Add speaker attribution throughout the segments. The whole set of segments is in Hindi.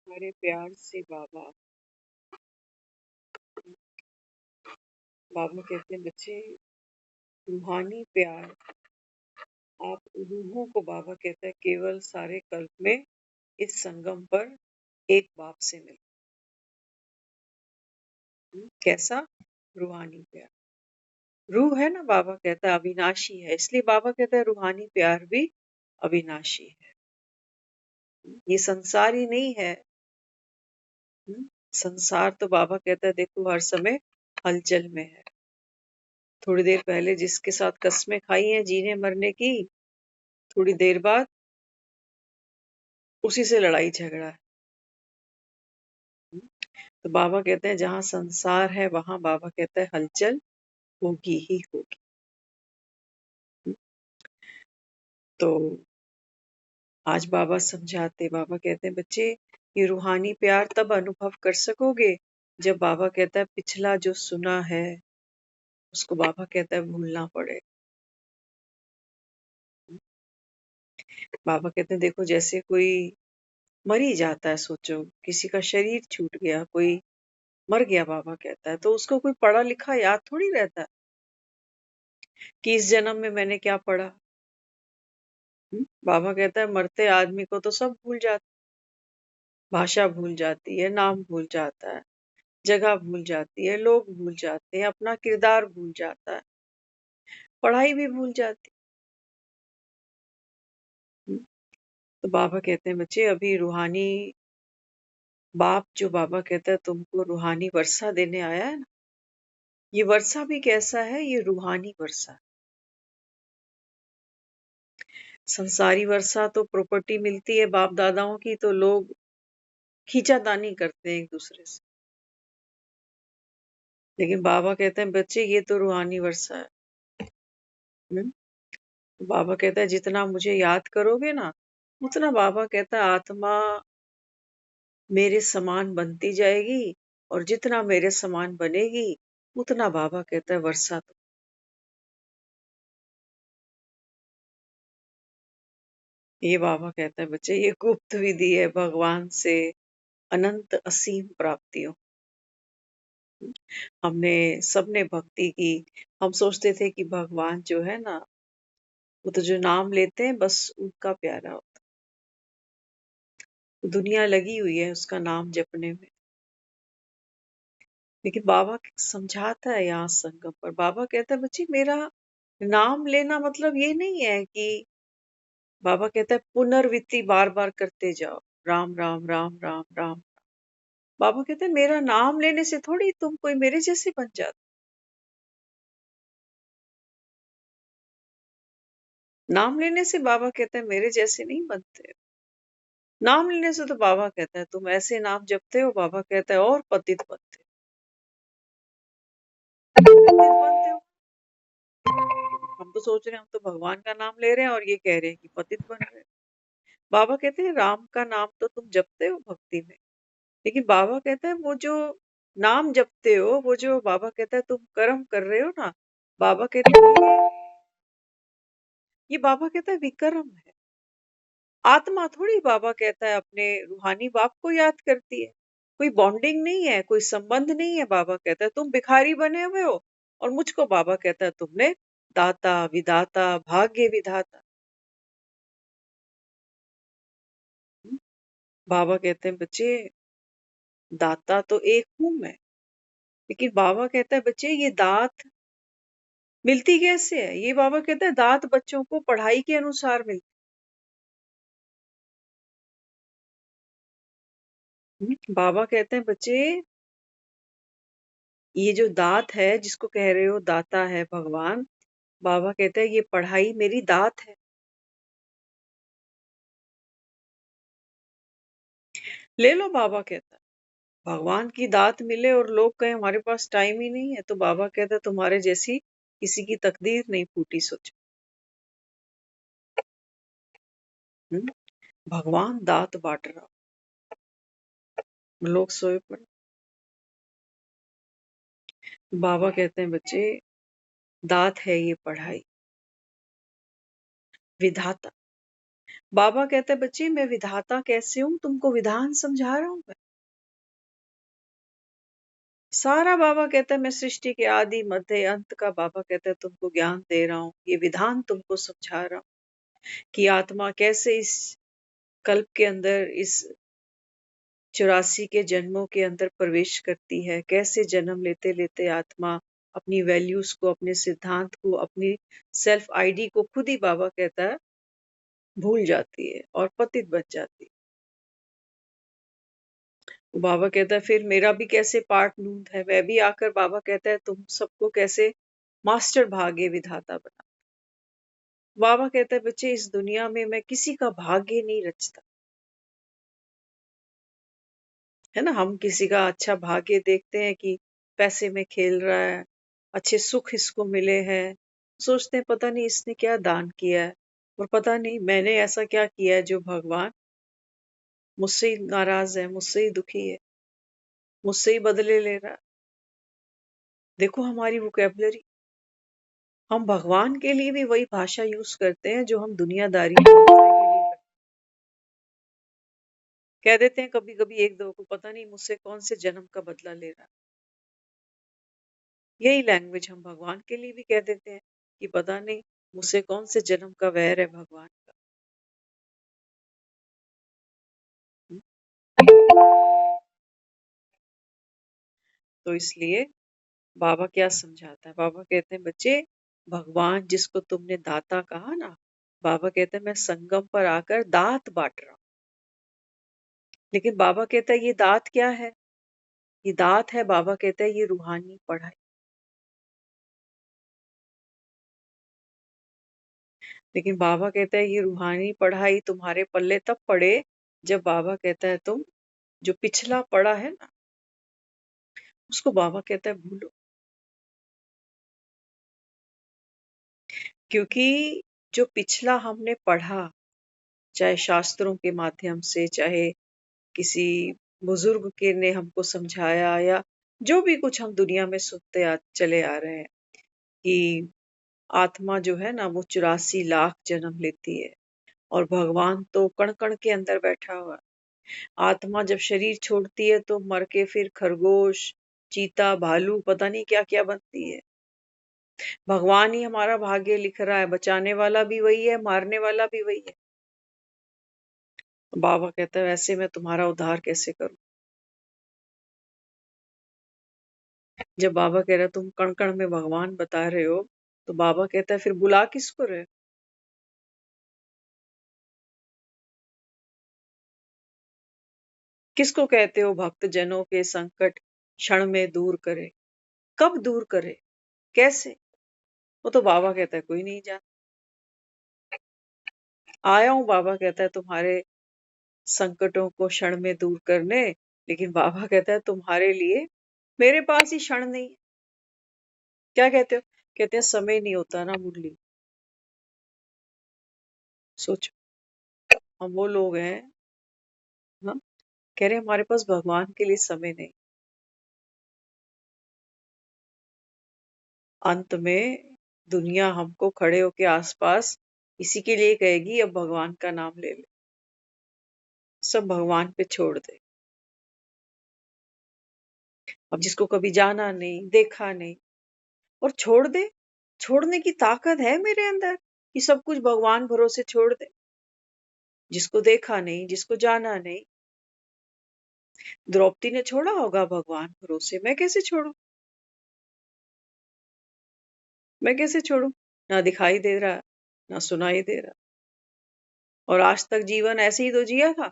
Speaker 1: हमारे प्यार से बाबा। बाबा कहते हैं बच्चे, रूहानी प्यार, आप रूहों को बाबा कहता है केवल सारे कल्प में इस संगम पर एक बाप से मिले। कैसा? रूहानी प्यार। रूह है ना, बाबा कहता है अविनाशी है, इसलिए बाबा कहता है रूहानी प्यार भी अविनाशी है। ये संसार ही नहीं है। संसार तो बाबा कहता है देखो हर समय हलचल में है। थोड़ी देर पहले जिसके साथ कस्में खाई हैं जीने मरने की, थोड़ी देर बाद उसी से लड़ाई झगड़ा है। तो बाबा कहते हैं जहां संसार है वहां बाबा कहता है हलचल होगी ही होगी। तो आज बाबा समझाते, बाबा कहते हैं बच्चे, ये रूहानी प्यार तब अनुभव कर सकोगे जब बाबा कहता है पिछला जो सुना है उसको बाबा कहता है भूलना पड़े। बाबा कहते हैं देखो जैसे कोई मर ही जाता है, सोचो किसी का शरीर छूट गया, कोई मर गया, बाबा कहता है तो उसको कोई पढ़ा लिखा याद थोड़ी रहता है कि इस जन्म में मैंने क्या पढ़ा। बाबा कहता है मरते आदमी को तो सब भूल जाता, भाषा भूल जाती है, नाम भूल जाता है, जगह भूल जाती है, लोग भूल जाते हैं, अपना किरदार भूल जाता है, पढ़ाई भी भूल जाती है। तो बाबा कहते हैं बच्चे अभी रूहानी बाप जो बाबा कहता है तुमको रूहानी वर्षा देने आया है ना, ये वर्षा भी कैसा है, ये रूहानी वर्षा है। संसारी वर्षा तो प्रॉपर्टी मिलती है बाप दादाओं की तो लोग खींचातानी करते हैं एक दूसरे से, लेकिन बाबा कहते हैं बच्चे ये तो रूहानी वर्षा है। हम्म? तो बाबा कहता है जितना मुझे याद करोगे ना उतना बाबा कहता है आत्मा मेरे समान बनती जाएगी, और जितना मेरे समान बनेगी उतना बाबा कहता है वर्षा। तो ये बाबा कहता है बच्चे ये गुप्त विधि है भगवान से अनंत असीम प्राप्तियों। हमने सबने भक्ति की, हम सोचते थे कि भगवान जो है ना वो तो जो नाम लेते हैं बस उनका प्यारा होता है। दुनिया लगी हुई है उसका नाम जपने में, लेकिन बाबा समझाता है यहाँ संगम पर, बाबा कहता है बच्चे मेरा नाम लेना मतलब ये नहीं है कि बाबा कहता है पुनर्वित्ति बार बार करते जाओ, राम राम राम राम राम। बाबा कहते हैं मेरा नाम लेने से थोड़ी तुम कोई मेरे जैसे बन जाते, नाम लेने से बाबा कहते हैं मेरे जैसे नहीं बनते। नाम लेने से तो बाबा कहता है तुम ऐसे नाम जपते हो, बाबा कहता है और पतित बनते हो, पतित बनते हो। हम तो सोच रहे हैं हम तो भगवान का नाम ले रहे हैं और ये कह रहे हैं कि पतित बन रहे हैं। बाबा कहते हैं राम का नाम तो तुम जपते हो भक्ति में, लेकिन बाबा कहता है वो जो नाम जपते हो, वो जो बाबा कहता है तुम कर्म कर रहे हो ना, बाबा कहते हैं ये बाबा कहता है विकर्म है। आत्मा थोड़ी बाबा कहता है अपने रूहानी बाप को याद करती है, कोई बॉन्डिंग नहीं है, कोई संबंध नहीं है। बाबा कहता है तुम भिखारी बने हुए हो और मुझको बाबा कहता है तुमने दाता विदाता भाग्य विधाता। हम्म? बाबा कहते हैं बच्चे दाता तो एक हूं मैं, लेकिन बाबा कहता है बच्चे ये दात मिलती कैसे है, ये बाबा कहता है दात बच्चों को पढ़ाई के अनुसार मिलती है। बाबा कहते हैं बच्चे ये जो दात है जिसको कह रहे हो दाता है भगवान, बाबा कहते हैं ये पढ़ाई मेरी दात है। ले लो, बाबा कहता है भगवान की दात मिले और लोग कहें हमारे पास टाइम ही नहीं है, तो बाबा कहता है तुम्हारे जैसी किसी की तकदीर नहीं फूटी, सोचो। हम्म? भगवान दात बांट रहा, लोग सोए पड़े। बाबा कहते हैं बच्चे दात है ये पढ़ाई, विधाता बाबा कहते हैं बच्चे मैं विधाता कैसे हूं, तुमको विधान समझा रहा हूं मैं। सारा बाबा कहता है मैं सृष्टि के आदि मध्य अंत का बाबा कहता है तुमको ज्ञान दे रहा हूं, ये विधान तुमको समझा रहा हूं कि आत्मा कैसे इस कल्प के अंदर इस 84 के जन्मों के अंदर प्रवेश करती है, कैसे जन्म लेते लेते आत्मा अपनी वैल्यूज को, अपने सिद्धांत को, अपनी सेल्फ आईडी को खुद ही बाबा कहता है भूल जाती है और पतित बन जाती है। तो बाबा कहता है फिर मेरा भी कैसे पार्ट नूंद है, मैं भी आकर बाबा कहता है तुम सबको कैसे मास्टर भाग्य विधाता बना। बाबा कहता है बच्चे इस दुनिया में मैं किसी का भाग्य नहीं रचता, है ना। हम किसी का अच्छा भाग्य देखते हैं कि पैसे में खेल रहा है, अच्छे सुख इसको मिले हैं, सोचते हैं पता नहीं इसने क्या दान किया है और पता नहीं मैंने ऐसा क्या किया है जो भगवान मुझसे ही नाराज है, मुझसे ही दुखी है, मुझसे ही बदले ले रहा है। देखो हमारी वोकैबुलरी, हम भगवान के लिए भी वही भाषा यूज करते हैं जो हम दुनियादारी में दूसरे के लिए करते हैं। कह देते हैं कभी कभी एक दो को पता नहीं मुझसे कौन से जन्म का बदला ले रहा है। यही लैंग्वेज हम भगवान के लिए भी कह देते हैं कि पता नहीं मुझसे कौन से जन्म का वैर है भगवान का। हम्म? तो इसलिए बाबा क्या समझाता है, बाबा कहते हैं बच्चे भगवान जिसको तुमने दाता कहा ना, बाबा कहते हैं मैं संगम पर आकर दात बांट रहा हूं। लेकिन बाबा कहता है ये दात क्या है, ये दात है बाबा कहता है ये रूहानी पढ़ाई। लेकिन बाबा कहता है ये रूहानी पढ़ाई तुम्हारे पल्ले तब पड़े जब बाबा कहता है तुम जो पिछला पढ़ा है ना उसको बाबा कहता है भूलो। क्योंकि जो पिछला हमने पढ़ा, चाहे शास्त्रों के माध्यम से, चाहे किसी बुजुर्ग के ने हमको समझाया, या जो भी कुछ हम दुनिया में सुनते चले आ रहे हैं कि आत्मा जो है ना वो 84 लाख जन्म लेती है और भगवान तो कण कण के अंदर बैठा हुआ है। आत्मा जब शरीर छोड़ती है तो मर के फिर खरगोश, चीता, भालू, पता नहीं क्या क्या बनती है। भगवान ही हमारा भाग्य लिख रहा है, बचाने वाला भी वही है, मारने वाला भी वही है। तो बाबा कहता है वैसे मैं तुम्हारा उद्धार कैसे करूं। जब बाबा कह रहे हो तुम कण कण में भगवान बता रहे हो, तो बाबा कहता है फिर बुला किसको रहे। किसको कहते हो भक्त जनों के संकट क्षण में दूर करे। कब दूर करे, कैसे, वो तो बाबा कहता है कोई नहीं जानता। आया हूं बाबा कहता है तुम्हारे संकटों को क्षण में दूर करने, लेकिन बाबा कहता है तुम्हारे लिए मेरे पास ही क्षण नहीं है। क्या कहते हो, कहते हैं समय नहीं होता ना मुरली। सोचो, हम वो लोग हैं, हाँ, कह रहे हैं हमारे पास भगवान के लिए समय नहीं। अंत में दुनिया हमको खड़े होके आसपास इसी के लिए कहेगी अब भगवान का नाम ले ले, सब भगवान पे छोड़ दे। अब जिसको कभी जाना नहीं, देखा नहीं, और छोड़ दे, छोड़ने की ताकत है मेरे अंदर कि सब कुछ भगवान भरोसे छोड़ दे। जिसको देखा नहीं, जिसको जाना नहीं, द्रौपदी ने छोड़ा होगा भगवान भरोसे, मैं कैसे छोड़ू, मैं कैसे छोड़ू। ना दिखाई दे रहा, ना सुनाई दे रहा, और आज तक जीवन ऐसे ही तो जिया था।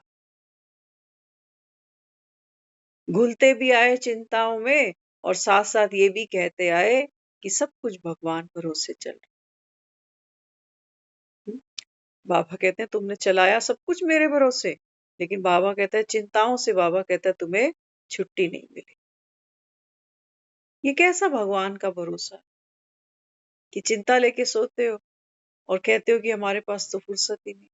Speaker 1: घुलते भी आए चिंताओं में और साथ साथ ये भी कहते आए कि सब कुछ भगवान भरोसे चल रहा। हम्म? बाबा कहते हैं तुमने चलाया सब कुछ मेरे भरोसे, लेकिन बाबा कहता है चिंताओं से, बाबा कहता है तुम्हें छुट्टी नहीं मिली। ये कैसा भगवान का भरोसा है कि चिंता लेके सोते हो और कहते हो कि हमारे पास तो फुर्सत ही नहीं।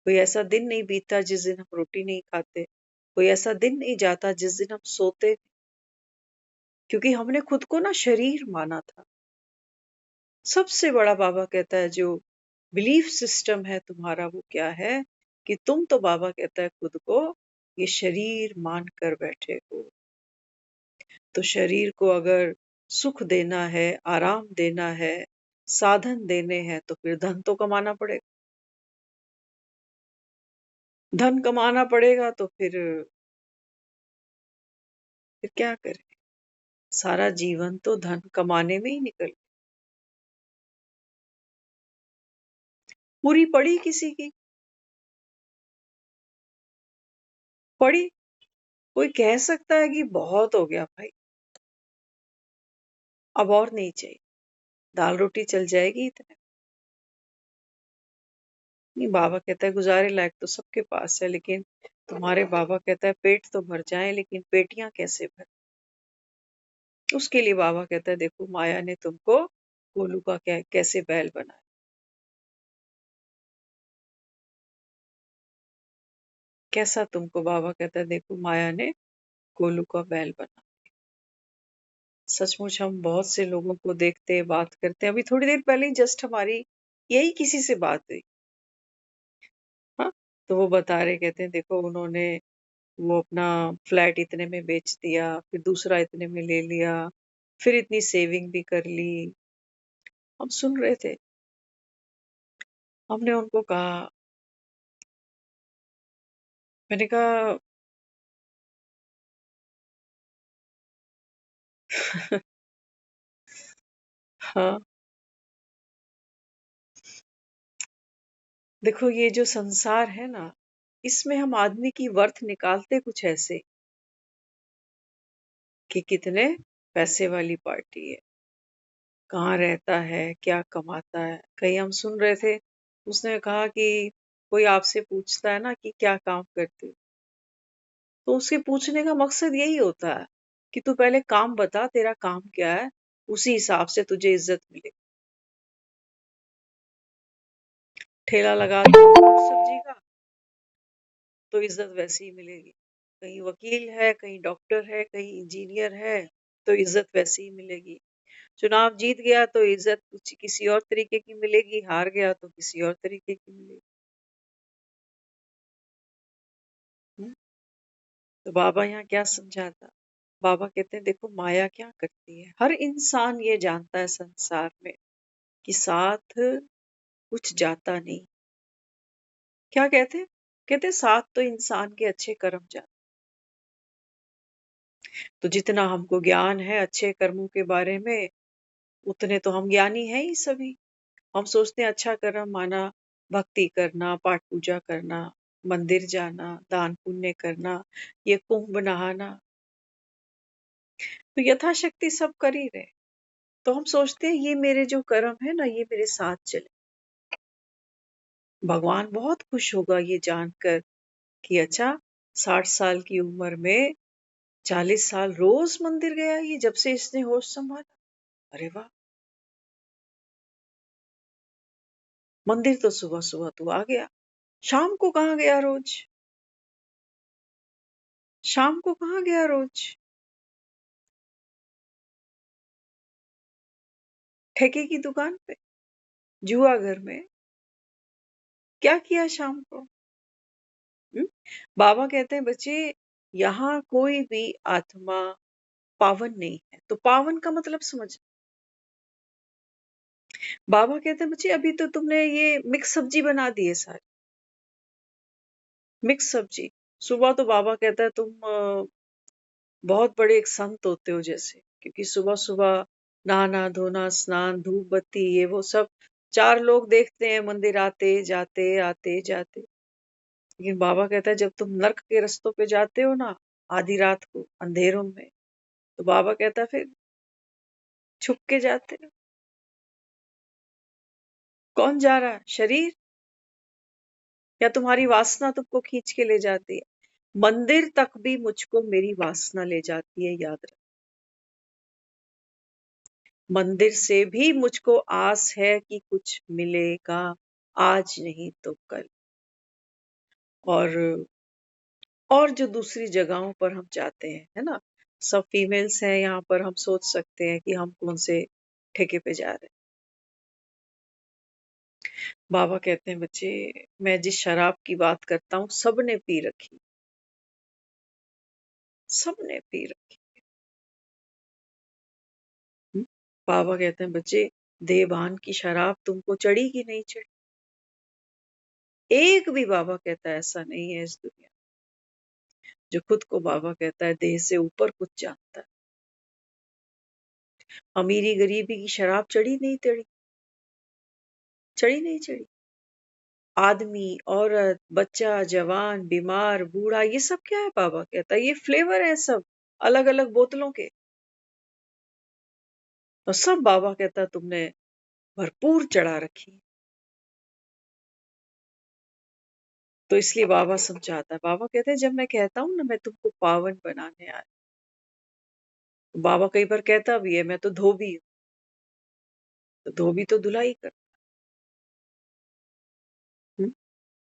Speaker 1: कोई ऐसा दिन नहीं बीतता जिस दिन हम रोटी नहीं खाते, कोई ऐसा दिन नहीं जाता जिस दिन हम सोते, क्योंकि हमने खुद को ना शरीर माना था। सबसे बड़ा बाबा कहता है जो बिलीफ सिस्टम है तुम्हारा वो क्या है कि तुम तो बाबा कहता है खुद को ये शरीर मान कर बैठे हो। तो शरीर को अगर सुख देना है, आराम देना है, साधन देने हैं तो फिर धन तो कमाना पड़ेगा। धन कमाना पड़ेगा तो फिर क्या करें? सारा जीवन तो धन कमाने में ही निकल। पूरी पड़ी किसी की, पड़ी। कोई कह सकता है कि बहुत हो गया भाई, अब और नहीं चाहिए, दाल रोटी चल जाएगी इतने। नहीं, बाबा कहता है गुजारे लायक तो सबके पास है, लेकिन तुम्हारे बाबा कहता है पेट तो भर जाए, लेकिन पेटियां कैसे भर? उसके लिए बाबा कहता है देखो माया ने तुमको गोलू का कैसे बैल बनाया। कैसा तुमको बाबा कहता है देखो माया ने गोलू का बैल बना। सचमुच हम बहुत से लोगों को देखते हैं, बात करते हैं। अभी थोड़ी देर पहले ही जस्ट हमारी यही किसी से बात हुई। हाँ, तो वो बता रहे, कहते हैं देखो उन्होंने वो अपना फ्लैट इतने में बेच दिया, फिर दूसरा इतने में ले लिया, फिर इतनी सेविंग भी कर ली। हम सुन रहे थे। हमने उनको कहा, मैंने कहा हाँ, देखो ये जो संसार है ना, इसमें हम आदमी की वर्थ निकालते कुछ ऐसे कि कितने पैसे वाली पार्टी है, कहाँ रहता है, क्या कमाता है। कहीं हम सुन रहे थे, उसने कहा कि कोई आपसे पूछता है ना कि क्या काम करते हो, तो उसके पूछने का मकसद यही होता है कि तू पहले काम बता, तेरा काम क्या है, उसी हिसाब से तुझे इज्जत मिलेगी। ठेला लगा दिया फ्रूट सब्जी का तो इज्जत वैसे ही मिलेगी। कहीं वकील है, कहीं डॉक्टर है, कहीं इंजीनियर है, तो इज्जत वैसे ही मिलेगी। चुनाव जीत गया तो इज्जत कुछ किसी और तरीके की मिलेगी, हार गया तो किसी और तरीके की मिलेगी। हम्म, तो बाबा यहाँ क्या समझाता? बाबा कहते हैं देखो माया क्या करती है, हर इंसान ये जानता है संसार में कि साथ कुछ जाता नहीं। क्या कहते? कहते साथ तो इंसान के अच्छे कर्म जाते। तो जितना हमको ज्ञान है अच्छे कर्मों के बारे में, उतने तो हम ज्ञानी हैं ही सभी। हम सोचते हैं अच्छा कर्म माना भक्ति करना, पाठ पूजा करना, मंदिर जाना, दान पुण्य करना, ये कुंभ नहाना, तो यथाशक्ति सब कर ही रहे। तो हम सोचते हैं ये मेरे जो कर्म है ना ये मेरे साथ चले। भगवान बहुत खुश होगा ये जानकर कि अच्छा 60 साल की उम्र में 40 साल रोज मंदिर गया ये जब से इसने होश संभाला। अरे वाह, मंदिर तो सुबह सुबह तू आ गया, शाम को कहाँ गया रोज? शाम को कहाँ गया रोज? ठेके की दुकान पे, जुआ घर में, क्या किया शाम को? हुँ? बाबा कहते हैं बच्चे यहाँ कोई भी आत्मा पावन नहीं है। तो पावन का मतलब समझ। बाबा कहते हैं बच्चे अभी तो तुमने ये मिक्स सब्जी बना दी है सारी, मिक्स सब्जी। सुबह तो बाबा कहता है तुम बहुत बड़े एक संत होते हो जैसे, क्योंकि सुबह-सुबह नहाना, धोना, स्नान, धूप बत्ती ये वो सब 4 लोग देखते हैं मंदिर आते-जाते, आते-जाते। लेकिन बाबा कहता है जब तुम नर्क के रास्तों पे जाते हो ना, आधी रात को अंधेरों में, तो बाबा कहता है फिर छुप के जाते हो। कौन जा रहा है? शरीर या तुम्हारी वासना तुमको खींच के ले जाती है? मंदिर तक भी मुझको मेरी वासना ले जाती है, याद रख। मंदिर से भी मुझको आस है कि कुछ मिलेगा, आज नहीं तो कल। और और जो दूसरी जगहों पर हम जाते हैं, है ना? सब फीमेल्स हैं यहाँ पर, हम सोच सकते हैं कि हम कौन से ठेके पे जा रहे हैं। बाबा कहते हैं बच्चे, मैं जिस शराब की बात करता हूँ सबने पी रखी, सबने पी रखी। हम्म? बाबा कहते हैं बच्चे, देवभान की शराब तुमको चढ़ी कि नहीं चढ़ी? एक भी बाबा कहता है ऐसा नहीं है इस दुनिया जो खुद को बाबा कहता है देह से ऊपर कुछ जानता है। अमीरी गरीबी की शराब चढ़ी नहीं चढ़ी? चढ़ी नहीं चढ़ी? आदमी, औरत, बच्चा, जवान, बीमार, बूढ़ा, ये सब क्या है? बाबा कहता है ये फ्लेवर है सब, अलग अलग बोतलों के। और सब बाबा कहता है तुमने भरपूर चढ़ा रखी है। तो इसलिए बाबा समझाता है। बाबा कहते हैं जब मैं कहता हूं ना मैं तुमको पावन बनाने आया, तो बाबा कई बार कहता भी है मैं तो धोबी हूँ। तो धोबी तो धुलाई कर। हम्म?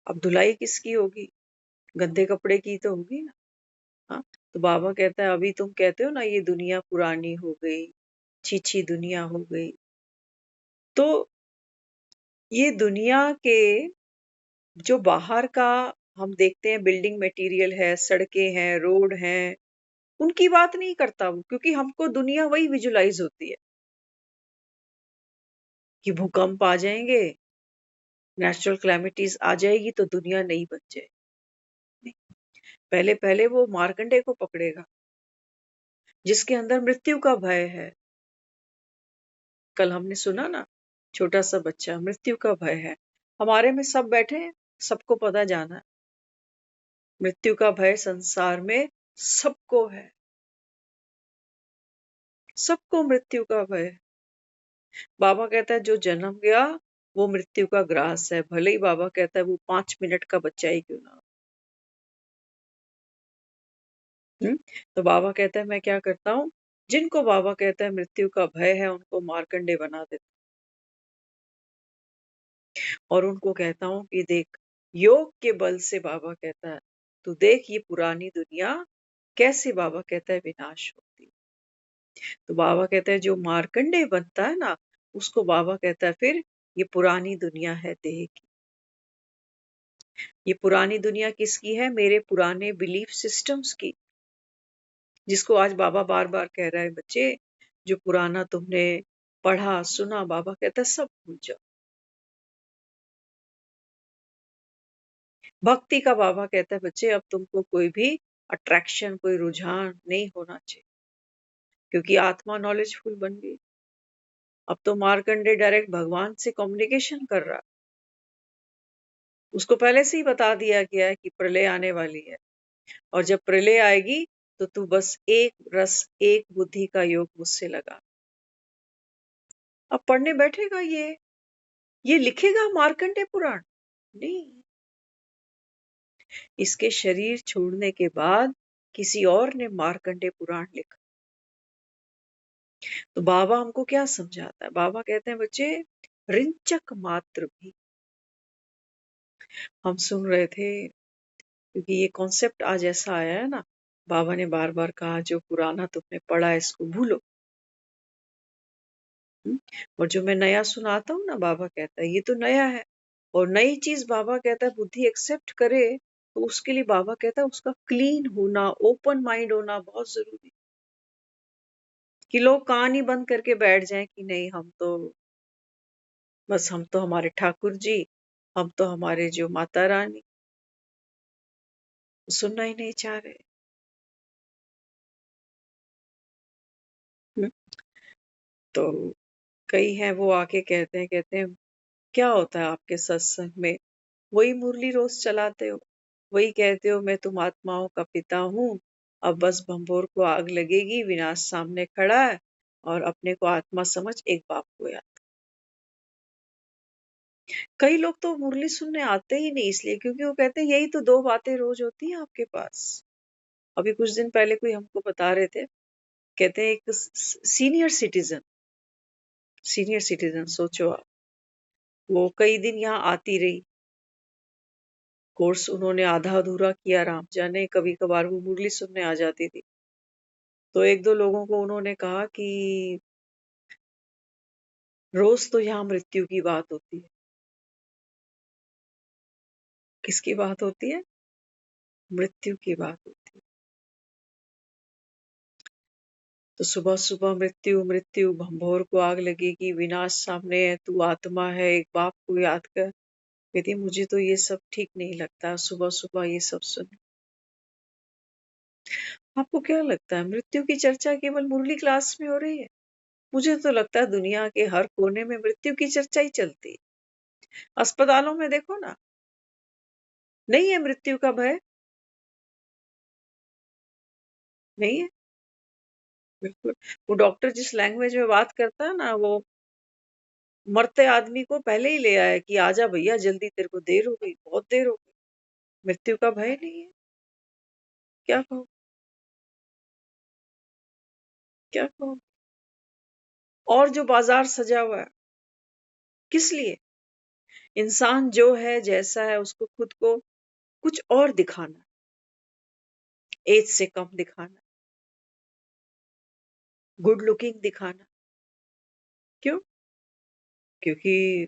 Speaker 1: अब धुलाई किसकी होगी? गंदे कपड़े की तो होगी ना। हाँ। तो बाबा कहता है अभी तुम कहते हो ना ये दुनिया पुरानी हो गई, छी दुनिया हो गई। तो ये दुनिया के जो बाहर का हम देखते हैं बिल्डिंग मटेरियल है, सड़कें हैं, रोड हैं, उनकी बात नहीं करता वो, क्योंकि हमको दुनिया वही विजुलाइज होती है कि भूकंप आ जाएंगे, नेचुरल क्लैमिटीज आ जाएगी तो दुनिया नहीं बच जाएगी। पहले पहले वो मार्कंडे को पकड़ेगा जिसके अंदर मृत्यु का भय है। कल हमने सुना ना, छोटा सा बच्चा, मृत्यु का भय है। हमारे में सब बैठे हैं, सबको पता जाना है मृत्यु का भय संसार में सबको है, सबको मृत्यु का भय है। बाबा कहता है जो जन्म गया वो मृत्यु का ग्रास है, भले ही बाबा कहता है वो 5 मिनट का बच्चा ही क्यों ना हो। हम्म? तो बाबा कहता है मैं क्या करता हूँ, जिनको बाबा कहता है मृत्यु का भय है उनको मार्कंडे बना देता हूँ और उनको कहता हूँ कि देख, योग के बल से बाबा कहता है तू देख ये पुरानी दुनिया कैसे बाबा कहता है विनाश होती है। तो बाबा कहता है जो मार्कंडे बनता है ना उसको बाबा कहता है फिर ये पुरानी दुनिया है देह की। ये पुरानी दुनिया किसकी है? मेरे पुराने बिलीफ सिस्टम्स की, जिसको आज बाबा बार बार कह रहा है बच्चे जो पुराना तुमने पढ़ा सुना, बाबा कहता है सब भूल जाओ। भक्ति का बाबा कहता है बच्चे अब तुमको कोई भी अट्रैक्शन, कोई रुझान नहीं होना चाहिए, क्योंकि आत्मा नॉलेजफुल बन गई। अब तो मार्कंडे डायरेक्ट भगवान से कम्युनिकेशन कर रहा, उसको पहले से ही बता दिया गया है कि प्रलय आने वाली है, और जब प्रलय आएगी तो तू बस एक रस एक बुद्धि का योग मुझसे लगा। अब पढ़ने बैठेगा ये लिखेगा मार्कंडे पुराण? नहीं, इसके शरीर छोड़ने के बाद किसी और ने मार्कंडे पुराण लिखा। तो बाबा हमको क्या समझाता है? बाबा कहते हैं बच्चे रिंचक मात्र भी, हम सुन रहे थे, क्योंकि ये कॉन्सेप्ट आज ऐसा आया है ना, बाबा ने बार बार कहा जो पुराना तुमने पढ़ा है इसको भूलो। हम्म? और जो मैं नया सुनाता हूँ ना, बाबा कहता है ये तो नया है, और नई चीज बाबा कहता है बुद्धि एक्सेप्ट करे तो उसके लिए बाबा कहता है उसका क्लीन होना, ओपन माइंड होना बहुत जरूरी है। कि लोग कान ही बंद करके बैठ जाएं कि नहीं हम तो बस, हम तो हमारे ठाकुर जी, हम तो हमारे जो माता रानी, सुनना ही नहीं चाह रहे। हम्म? तो कई हैं वो आके कहते हैं क्या होता है आपके सत्संग में? वही मुरली रोज चलाते हो, वही कहते हो मैं तुम आत्माओं का पिता हूँ, अब बस भंभोर को आग लगेगी, विनाश सामने खड़ा है, और अपने को आत्मा समझ एक बाप को याद। कई लोग तो मुरली सुनने आते ही नहीं इसलिए क्योंकि वो कहते हैं यही तो दो बातें रोज होती हैं आपके पास। अभी कुछ दिन पहले कोई हमको बता रहे थे, कहते हैं एक सीनियर सिटीजन सोचो आप, वो कई दिन यहाँ आती रही, कोर्स उन्होंने आधा अधूरा किया, राम जाने कभी कभार वो मुरली सुनने आ जाती थी। तो एक दो लोगों को उन्होंने कहा कि रोज तो यहाँ मृत्यु की बात होती है, किसकी बात होती है? मृत्यु की बात होती है। तो सुबह-सुबह मृत्यु, मृत्यु, भंभोर को आग लगेगी, विनाश सामने है, तू आत्मा है, एक बाप को याद कर। कहती मुझे तो ये सब ठीक नहीं लगता, सुबह-सुबह ये सब सुन। आपको क्या लगता है मृत्यु की चर्चा केवल मुरली क्लास में हो रही है? मुझे तो लगता है दुनिया के हर कोने में मृत्यु की चर्चा ही चलती है। अस्पतालों में देखो ना, नहीं है मृत्यु का भय? नहीं है? बिल्कुल। वो डॉक्टर जिस लैंग्वेज में बात करता है ना, वो मरते आदमी को पहले ही ले आया कि आजा भैया जल्दी, तेरे को देर हो गई, बहुत देर हो गई। मृत्यु का भय नहीं है। क्या कहो? क्या कहो? और जो बाजार सजा हुआ है, किस लिए? इंसान जो है, जैसा है, उसको खुद को कुछ और दिखाना, एज से कम दिखाना, गुड लुकिंग दिखाना। क्यों? क्योंकि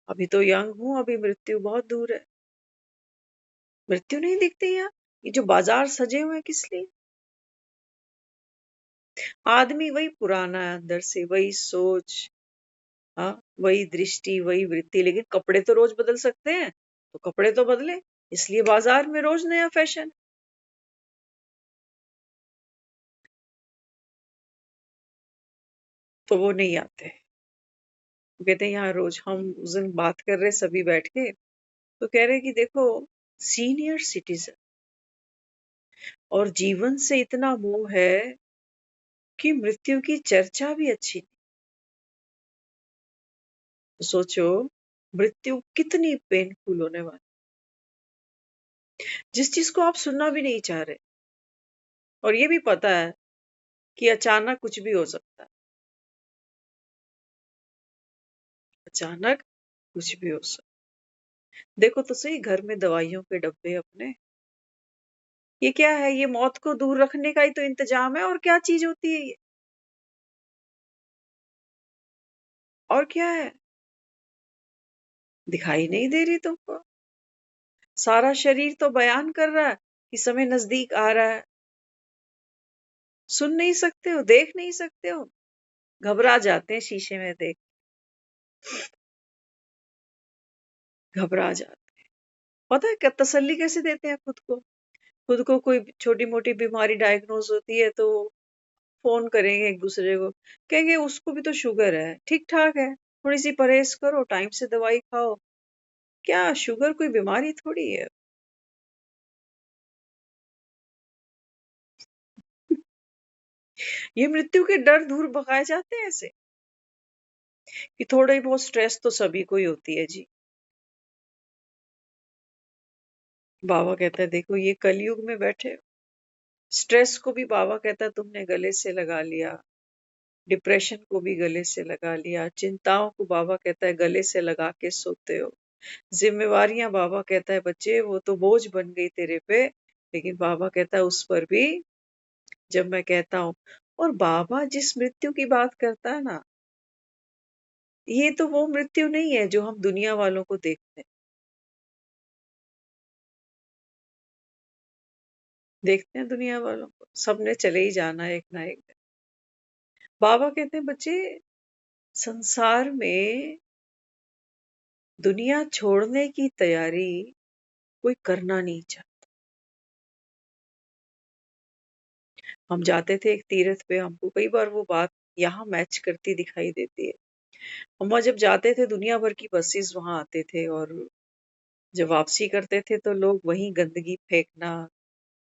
Speaker 1: अभी तो यंग हूँ, अभी मृत्यु बहुत दूर है। मृत्यु नहीं दिखती यहाँ। ये जो बाजार सजे हुए हैं किस लिए? आदमी वही पुराना है अंदर से, वही सोच, हाँ, वही दृष्टि, वही वृत्ति, लेकिन कपड़े तो रोज बदल सकते हैं, तो कपड़े तो बदले। इसलिए बाजार में रोज नया फैशन। तो वो नहीं आते। वो कहते हैं यहाँ रोज, हम उस दिन बात कर रहे सभी बैठ के, तो कह रहे कि देखो, सीनियर सिटीजन और जीवन से इतना मोह है कि मृत्यु की चर्चा भी अच्छी नहीं। तो सोचो मृत्यु कितनी पेनफुल होने वाली, जिस चीज को आप सुनना भी नहीं चाह रहे, और ये भी पता है कि अचानक कुछ भी हो सकता है। अचानक कुछ भी हो सकता है। देखो तो सही घर में दवाइयों के डब्बे अपने, ये क्या है? ये मौत को दूर रखने का ही तो इंतजाम है, और क्या चीज होती है ये? और क्या है? दिखाई नहीं दे रही तुमको? सारा शरीर तो बयान कर रहा है कि समय नजदीक आ रहा है। सुन नहीं सकते हो, देख नहीं सकते हो, घबरा जाते हैं शीशे में देख, घबरा जाते। पता है क्या तसल्ली कैसे देते हैं खुद को? खुद को कोई छोटी मोटी बीमारी डायग्नोज होती है तो फोन करेंगे एक दूसरे को, कहेंगे उसको भी तो शुगर है, ठीक ठाक है, थोड़ी सी परहेज करो, टाइम से दवाई खाओ। क्या शुगर कोई बीमारी थोड़ी है? ये मृत्यु के डर दूर भगाए जाते हैं ऐसे, कि थोड़ी बहुत स्ट्रेस तो सभी को ही होती है जी। बाबा कहता है देखो ये कलयुग में बैठे हो। स्ट्रेस को भी बाबा कहता है तुमने गले से लगा लिया, डिप्रेशन को भी गले से लगा लिया, चिंताओं को बाबा कहता है गले से लगा के सोते हो। जिम्मेवारियां बाबा कहता है बच्चे वो तो बोझ बन गई तेरे पे, लेकिन बाबा कहता है उस पर भी जब मैं कहता हूँ। और बाबा जिस मृत्यु की बात करता है ना, ये तो वो मृत्यु नहीं है जो हम दुनिया वालों को देखते हैं। देखते हैं दुनिया वालों को, सबने चले ही जाना है एक ना एक दिन। बाबा कहते हैं बच्चे, संसार में दुनिया छोड़ने की तैयारी कोई करना नहीं चाहता। हम जाते थे एक तीर्थ पे, हमको कई बार वो बात यहाँ मैच करती दिखाई देती है। हम जब जाते थे दुनिया भर की बसेस वहां आते थे, और जब वापसी करते थे तो लोग वहीं गंदगी फेंकना,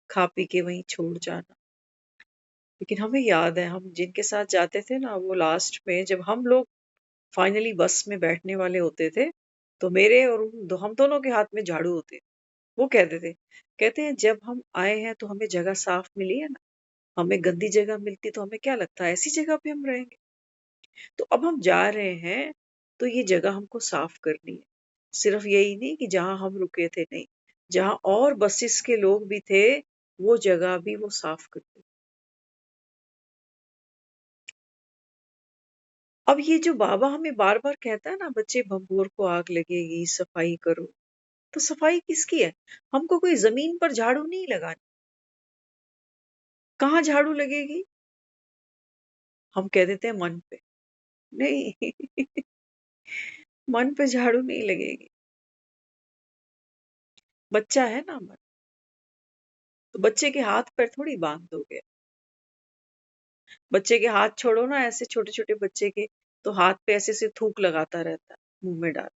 Speaker 1: खा पी के वहीं छोड़ जाना। लेकिन हमें याद है हम जिनके साथ जाते थे ना, वो लास्ट में जब हम लोग फाइनली बस में बैठने वाले होते थे, तो मेरे और हम दोनों के हाथ में झाड़ू होते। वो कहते थे, कहते हैं जब हम आए हैं तो हमें जगह साफ मिली है ना, हमें गंदी जगह मिलती तो हमें क्या लगता है ऐसी जगह पे हम रहेंगे। तो अब हम जा रहे हैं तो ये जगह हमको साफ करनी है। सिर्फ यही नहीं कि जहां हम रुके थे, नहीं, जहां और बसेस के लोग भी थे, वो जगह भी वो साफ करते। अब ये जो बाबा हमें बार बार कहता है ना बच्चे भंगोर को आग लगेगी, सफाई करो, तो सफाई किसकी है? हमको कोई जमीन पर झाड़ू नहीं लगानी। कहाँ झाड़ू लगेगी? हम कह देते हैं मन पे। नहीं मन पे झाड़ू नहीं लगेगी। बच्चा है ना मन, तो बच्चे के हाथ पैर थोड़ी बांध दोगे। बच्चे के हाथ छोड़ो ना, ऐसे छोटे छोटे बच्चे के, तो हाथ पे ऐसे से थूक लगाता रहता है, मुंह में डाल,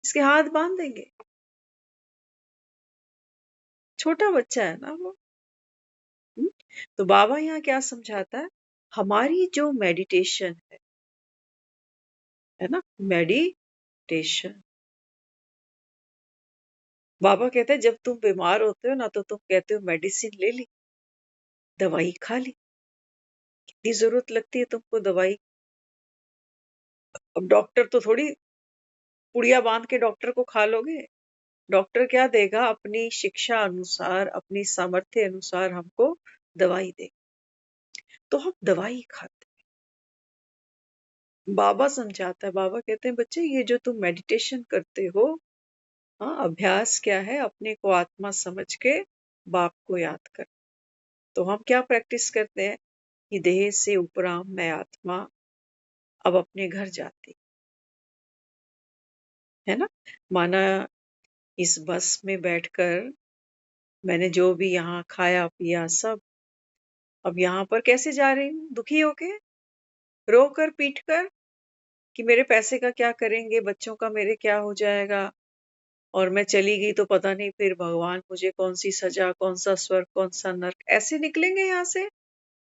Speaker 1: इसके हाथ बांध देंगे? छोटा बच्चा है ना वो। हम्म? तो बाबा यहाँ क्या समझाता है, हमारी जो मेडिटेशन है ना, मेडिटेशन, बाबा कहते हैं जब तुम बीमार होते हो ना, तो तुम कहते हो मेडिसिन ले ली, दवाई खा ली। कितनी जरूरत लगती है तुमको दवाई। अब डॉक्टर तो थोड़ी पुड़िया बांध के डॉक्टर को खा लोगे। डॉक्टर क्या देगा, अपनी शिक्षा अनुसार, अपनी सामर्थ्य अनुसार हमको दवाई देगा, तो हम दवाई खाते हैं। बाबा समझाता है, बाबा कहते हैं बच्चे ये जो तुम मेडिटेशन करते हो, हाँ, अभ्यास क्या है, अपने को आत्मा समझ के बाप को याद कर। तो हम क्या प्रैक्टिस करते हैं कि देह से उपराम मैं आत्मा अब अपने घर जाती, है ना। माना इस बस में बैठकर मैंने जो भी यहाँ खाया पिया सब, अब यहाँ पर कैसे जा रही हूँ, दुखी होके, रो कर पीट कर, कि मेरे पैसे का क्या करेंगे, बच्चों का मेरे क्या हो जाएगा, और मैं चली गई तो पता नहीं फिर भगवान मुझे कौन सी सजा, कौन सा स्वर्ग, कौन सा नर्क, ऐसे निकलेंगे यहाँ से।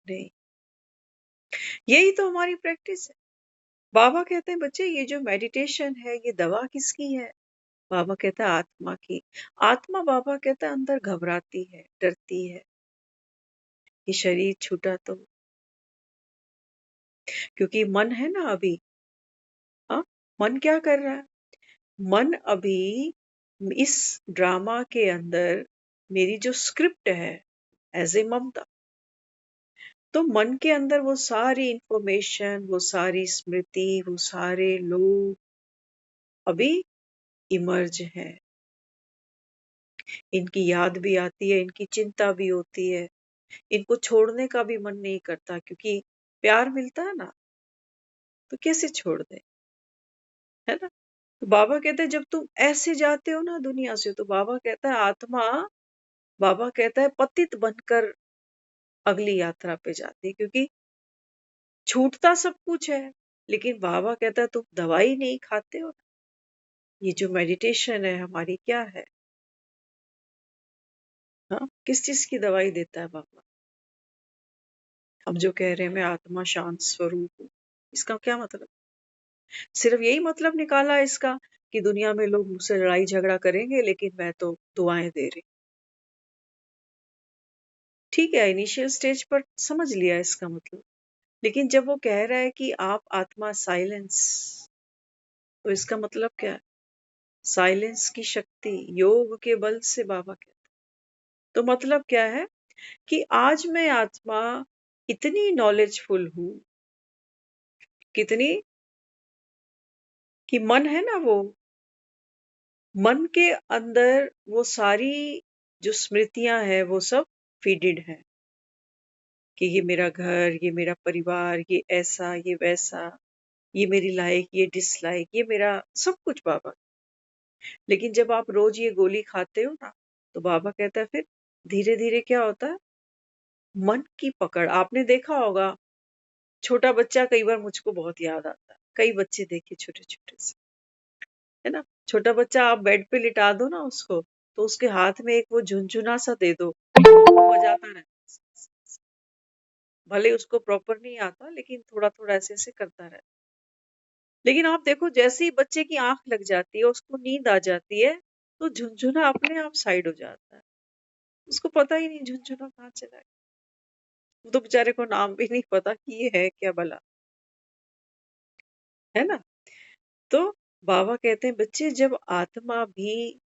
Speaker 1: नहीं, यही तो हमारी प्रैक्टिस है। बाबा कहते हैं बच्चे ये जो मेडिटेशन है ये दवा किसकी है? बाबा कहता है आत्मा की। आत्मा, बाबा कहता है, अंदर घबराती है, डरती है कि शरीर छूटा तो, क्योंकि मन है ना अभी। हाँ, मन क्या कर रहा है, मन अभी इस ड्रामा के अंदर, मेरी जो स्क्रिप्ट है एज ए ममता, तो मन के अंदर वो सारी इंफॉर्मेशन, वो सारी स्मृति, वो सारे लोग अभी इमर्ज है। इनकी याद भी आती है, इनकी चिंता भी होती है, इनको छोड़ने का भी मन नहीं करता, क्योंकि प्यार मिलता है ना, तो कैसे छोड़ दे, है ना। तो बाबा कहते हैं जब तुम ऐसे जाते हो ना दुनिया से, तो बाबा कहता है आत्मा, बाबा कहता है पतित बनकर अगली यात्रा पे जाती है, क्योंकि छूटता सब कुछ है। लेकिन बाबा कहता है तुम दवाई नहीं खाते हो। ये जो मेडिटेशन है हमारी क्या है, हाँ, किस चीज की दवाई देता है बाबा? हम जो कह रहे हैं मैं आत्मा शांत स्वरूप हूँ, इसका क्या मतलब? सिर्फ यही मतलब निकाला इसका कि दुनिया में लोग मुझसे लड़ाई झगड़ा करेंगे, लेकिन मैं तो दुआएं दे रही। ठीक है, इनिशियल स्टेज पर समझ लिया इसका मतलब, लेकिन जब वो कह रहा है कि आप आत्मा साइलेंस, तो इसका मतलब क्या है? साइलेंस की शक्ति योग के बल से, बाबा कहते हैं। तो मतलब क्या है कि आज मैं आत्मा इतनी नॉलेजफुल हूं, कितनी, कि मन है ना वो, मन के अंदर वो सारी जो स्मृतियां हैं वो सब फीडेड है, कि ये मेरा घर, ये मेरा परिवार, ये ऐसा, ये वैसा, ये मेरी लाइक, ये डिसलाइक, ये मेरा सब कुछ बाबा। लेकिन जब आप रोज ये गोली खाते हो ना, तो बाबा कहता है फिर धीरे धीरे क्या होता है, मन की पकड़। आपने देखा होगा, छोटा बच्चा, कई बार मुझको बहुत याद आता है, कई बच्चे देखे छोटे छोटे से, है ना। छोटा बच्चा आप बेड पे लिटा दो ना उसको, तो उसके हाथ में एक वो झुनझुना सा दे दो, वो बजाता रहे, भले उसको प्रॉपर नहीं आता, लेकिन थोड़ा थोड़ा ऐसे ऐसे करता रहे। लेकिन आप देखो, जैसे ही बच्चे की आंख लग जाती है, उसको नींद आ जाती है, तो झुनझुना अपने आप साइड हो जाता है, उसको पता ही नहीं झुनझुना कहाँ चला है। वो तो बेचारे को नाम भी नहीं पता कि ये है क्या भला, है ना। तो बाबा कहते हैं बच्चे जब आत्मा भी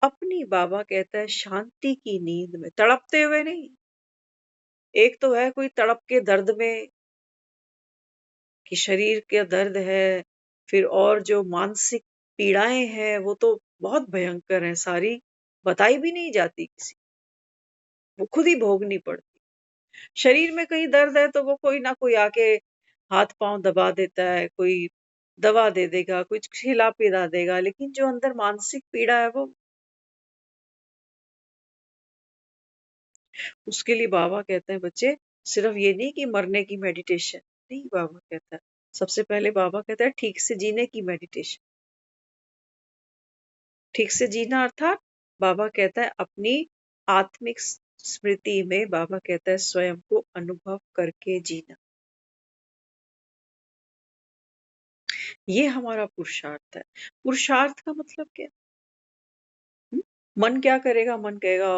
Speaker 1: अपनी, बाबा कहता है शांति की नींद में, तड़पते हुए नहीं। एक तो है कोई तड़प के दर्द में, कि शरीर का दर्द है, फिर और जो मानसिक पीड़ाएं हैं वो तो बहुत भयंकर है, सारी बताई भी नहीं जाती किसी, वो खुद ही भोगनी पड़ती। शरीर में कहीं दर्द है तो वो कोई ना कोई आके हाथ पांव दबा देता है, कोई दवा दे देगा, कुछ खिला पिला देगा, लेकिन जो अंदर मानसिक पीड़ा है वो, उसके लिए बाबा कहते हैं बच्चे, सिर्फ ये नहीं कि मरने की मेडिटेशन नहीं, बाबा कहता है सबसे पहले, बाबा कहता है ठीक से जीने की मेडिटेशन। ठीक से जीना अर्थात बाबा कहता है अपनी आत्मिक स्मृति में, बाबा कहता है स्वयं को अनुभव करके जीना। ये हमारा पुरुषार्थ है। पुरुषार्थ का मतलब क्या? हुँ? मन क्या करेगा? मन कहेगा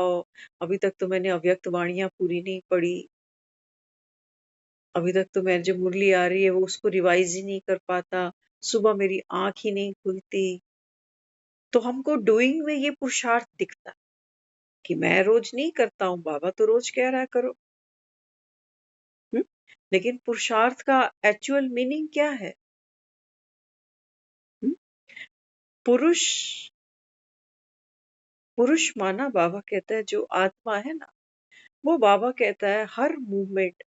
Speaker 1: अभी तक तो मैंने अव्यक्त वाणियाँ पूरी नहीं पढ़ी, अभी तक तो मेरी जो मुरली आ रही है वो उसको रिवाइज़ ही नहीं कर पाता, सुबह मेरी आँख ही नहीं खुलती। तो हमको डूइंग में ये पुरुषार्थ दिखता है कि मैं रोज़ नहीं करता हूँ, बाबा तो रोज़ कह रहा है करो। हुँ? लेकिन पुरुषार्थ का एक्चुअल मीनिंग क्या है? हुँ? पुरुष पुरुष माना, बाबा कहता है जो आत्मा है ना, वो बाबा कहता है हर मूवमेंट,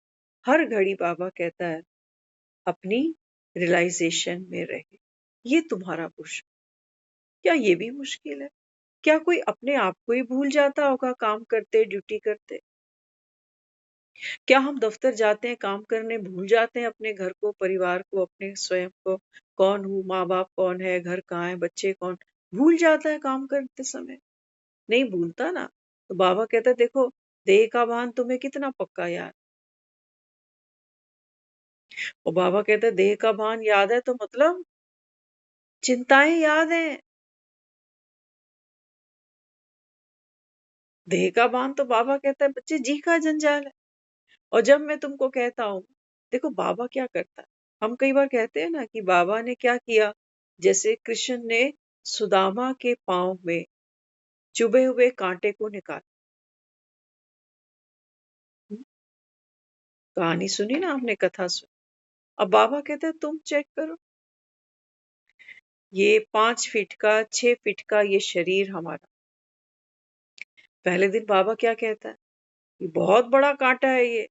Speaker 1: हर घड़ी बाबा कहता है अपनी रियलाइजेशन में रहे। ये तुम्हारा पुरुष। क्या ये भी मुश्किल है? क्या कोई अपने आप को ही भूल जाता होगा काम करते, ड्यूटी करते? क्या हम दफ्तर जाते हैं काम करने, भूल जाते हैं अपने घर को, परिवार को, अपने स्वयं को, कौन हूँ, माँ-बाप कौन है, घर कहाँ है, बच्चे कौन? भूल जाता है काम करते समय। नहीं भूलता ना। तो बाबा कहता है देखो, देह का भान तुम्हें कितना पक्का याद। और बाबा कहता है देह का भान याद है तो मतलब चिंताएं याद हैं। देह का भान तो बाबा कहता है बच्चे जी का जंजाल है। और जब मैं तुमको कहता हूँ, देखो बाबा क्या करता है, हम कई बार कहते हैं ना कि बाबा ने क्या किया, जैसे कृष्ण ने सुदामा के पांव में चुभे हुए कांटे को निकाला। हम्म, कहानी सुनी ना आपने, कथा सुनी। अब बाबा कहते हैं तुम चेक करो, ये 5 फीट का, 6 फीट का ये शरीर हमारा। पहले दिन बाबा क्या कहता है, ये बहुत बड़ा कांटा है ये।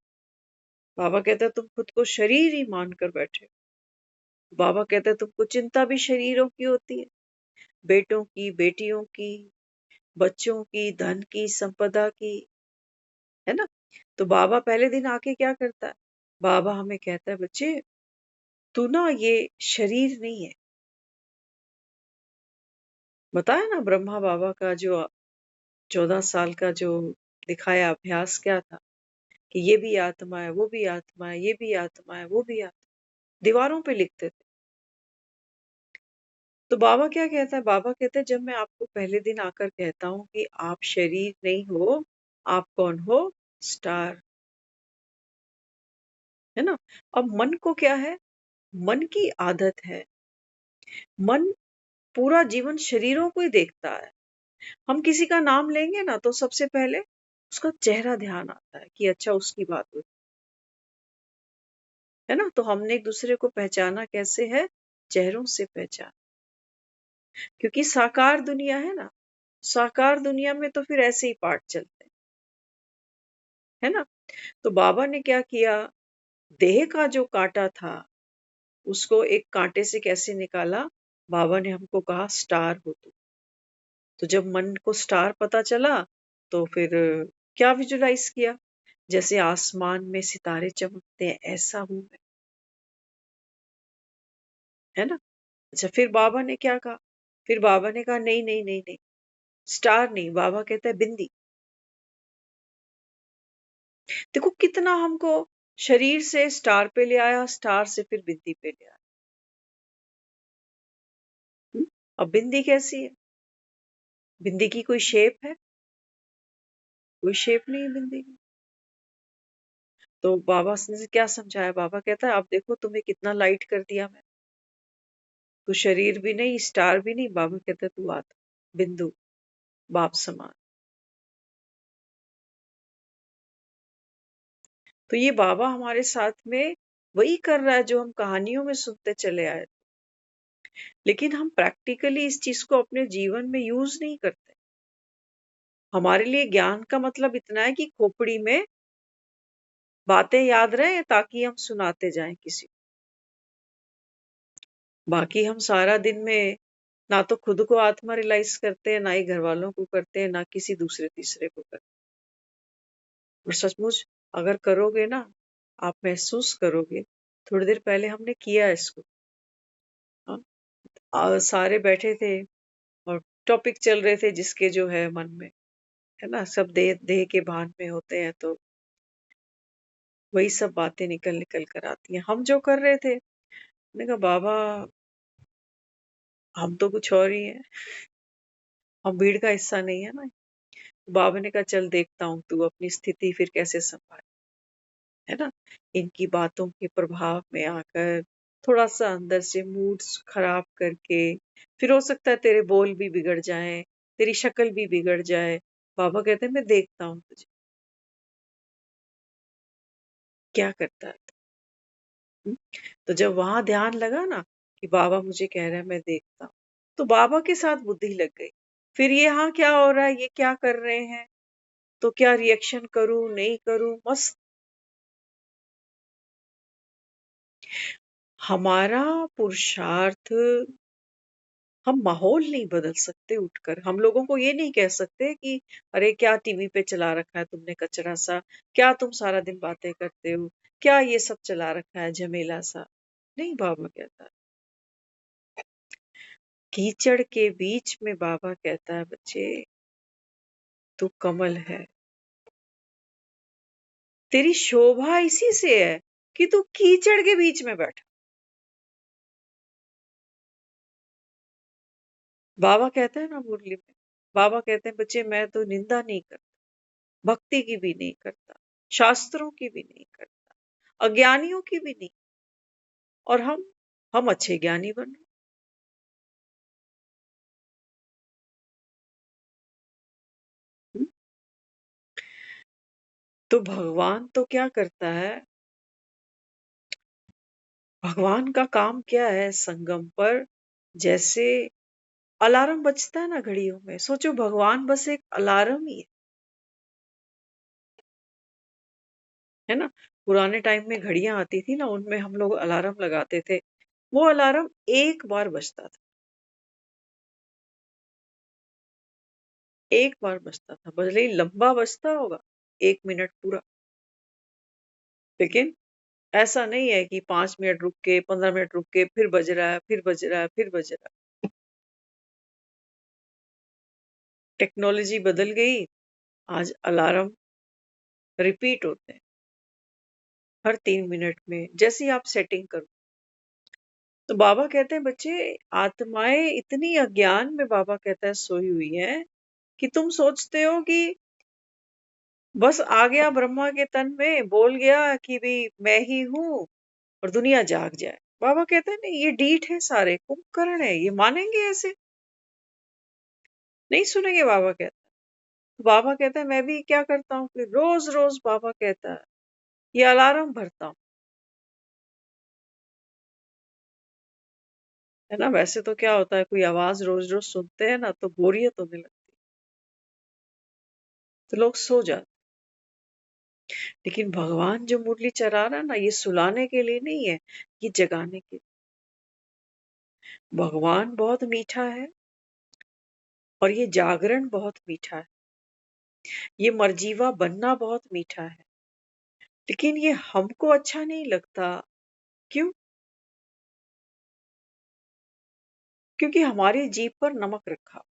Speaker 1: बाबा कहता है तुम खुद को शरीर ही मान कर बैठे हो। बाबा कहता है तुमको चिंता भी शरीरों की होती है, बेटों की, बेटियों की, बच्चों की, धन की, संपदा की, है ना? तो बाबा पहले दिन आके क्या करता है? बाबा हमें कहता है बच्चे, तू ना ये शरीर नहीं है। बताया ना ब्रह्मा बाबा का जो 14 साल का जो दिखाया अभ्यास क्या था, कि ये भी आत्मा है, वो भी आत्मा है, ये भी आत्मा है, वो भी आत्मा, दीवारों पे लिखते थे। तो बाबा क्या कहता है? बाबा कहते हैं जब मैं आपको पहले दिन आकर कहता हूँ कि आप शरीर नहीं हो, आप कौन हो? स्टार, है ना? अब मन को क्या है? मन की आदत है। मन पूरा जीवन शरीरों को ही देखता है। हम किसी का नाम लेंगे ना तो सबसे पहले उसका चेहरा ध्यान आता है कि अच्छा उसकी बात हुई, है ना? तो हमने एक दूसरे को पहचाना कैसे है? चेहरों से पहचान। क्योंकि साकार दुनिया है ना, साकार दुनिया में तो फिर ऐसे ही पाठ चलते हैं, है ना? तो बाबा ने क्या किया? देह का जो कांटा था, उसको एक कांटे से कैसे निकाला? बाबा ने हमको कहा स्टार हो तू। तो जब मन को स्टार पता चला, तो फिर क्या विजुलाइज किया? जैसे आसमान में सितारे चमकते हैं, ऐसा हूं मैं, है ना? अच्छा, फिर बाबा ने क्या कहा? फिर बाबा ने कहा नहीं नहीं नहीं नहीं, स्टार नहीं, बाबा कहता है बिंदी। देखो कितना हमको शरीर से स्टार पे ले आया, स्टार से फिर बिंदी पे ले आया। अब बिंदी कैसी है? बिंदी की कोई शेप है? कोई शेप नहीं है बिंदी की। तो बाबा ने क्या समझाया? बाबा कहता है अब देखो तुम्हें कितना लाइट कर दिया मैं, तू शरीर भी नहीं, स्टार भी नहीं, बाबा कहता है तू आत्मा, बिंदु, बाप समान। तो ये बाबा हमारे साथ में वही कर रहा है जो हम कहानियों में सुनते चले आए। लेकिन हम प्रैक्टिकली इस चीज को अपने जीवन में यूज नहीं करते। हमारे लिए ज्ञान का मतलब इतना है कि खोपड़ी में बातें याद रहे ताकि हम सुनाते जाएं किसी को। बाकी हम सारा दिन में ना तो खुद को आत्मा रियलाइज करते हैं, ना ही घर वालों को करते हैं, ना किसी दूसरे तीसरे को करते हैं। और सचमुच अगर करोगे ना, आप महसूस करोगे थोड़ी देर पहले हमने किया इसको। हाँ, सारे बैठे थे और टॉपिक चल रहे थे जिसके जो है मन में, है ना, सब देह देह के भान में होते हैं तो वही सब बातें निकल निकल कर आती हैं। हम जो कर रहे थे, मैंने कहा बाबा हम तो कुछ और ही हैं, हम भीड़ का हिस्सा नहीं है ना। बाबा ने कहा चल देखता हूँ तू अपनी स्थिति फिर कैसे संभाले, है ना। इनकी बातों के प्रभाव में आकर थोड़ा सा अंदर से मूड्स खराब करके फिर हो सकता है तेरे बोल भी बिगड़ जाएं, तेरी शक्ल भी बिगड़ जाए। बाबा कहते हैं मैं देखता हूँ तुझे क्या करता है तू। तो जब वहां ध्यान लगा ना कि बाबा मुझे कह रहे हैं मैं देखता हूँ, तो बाबा के साथ बुद्धि लग गई। फिर ये हाँ क्या हो रहा है, ये क्या कर रहे हैं, तो क्या रिएक्शन करूं नहीं करूं, मस्त। हमारा पुरुषार्थ, हम माहौल नहीं बदल सकते उठकर। हम लोगों को ये नहीं कह सकते कि अरे क्या टीवी पे चला रखा है तुमने कचरा सा, क्या तुम सारा दिन बातें करते हो, क्या ये सब चला रखा है झमेला सा। नहीं, बाबा कहता है कीचड़ के बीच में, बाबा कहता है बच्चे तू कमल है, तेरी शोभा इसी से है कि तू कीचड़ के बीच में बैठा। बाबा कहते हैं ना मुरली में, बाबा कहते हैं बच्चे मैं तो निंदा नहीं करता, भक्ति की भी नहीं करता, शास्त्रों की भी नहीं करता, अज्ञानियों की भी नहीं। और हम अच्छे ज्ञानी बन रहे हैं। तो भगवान तो क्या करता है, भगवान का काम क्या है, संगम पर जैसे अलार्म बजता है ना घड़ियों में, सोचो भगवान बस एक अलार्म ही है ना। पुराने टाइम में घड़ियां आती थी ना, उनमें हम लोग अलार्म लगाते थे। वो अलार्म एक बार बजता था, एक बार बजता था, भले ही लंबा बजता होगा, 1 मिनट पूरा। लेकिन ऐसा नहीं है कि 5 मिनट रुक के 15 मिनट रुक के फिर बज रहा है, फिर बज रहा है, फिर बज रहा है। टेक्नोलॉजी बदल गई, आज अलार्म रिपीट होते हैं हर 3 मिनट में, जैसे ही आप सेटिंग करो। तो बाबा कहते हैं बच्चे आत्माएं इतनी अज्ञान में, बाबा कहता है सोई हुई है कि तुम सोचते हो कि बस आ गया ब्रह्मा के तन में, बोल गया कि भी मैं ही हूँ और दुनिया जाग जाए। बाबा कहते हैं नहीं, ये डीठ है, सारे कुंभकर्ण है, ये मानेंगे ऐसे, नहीं सुनेंगे। बाबा कहता है, तो बाबा कहता है मैं भी क्या करता हूँ फिर, रोज रोज बाबा कहता है ये अलार्म भरता हूँ, है ना। वैसे तो क्या होता है, कोई आवाज रोज रोज सुनते हैं ना तो बोरियत होने लगती है, तो लोग सो जाते। लेकिन भगवान जो मुरली चला रहा है ना, ये सुलाने के लिए नहीं है, ये जगाने के लिए। भगवान बहुत मीठा है और ये जागरण बहुत मीठा है, ये मरजीवा बनना बहुत मीठा है। लेकिन ये हमको अच्छा नहीं लगता। क्यों? क्योंकि हमारी जीभ पर नमक रखा,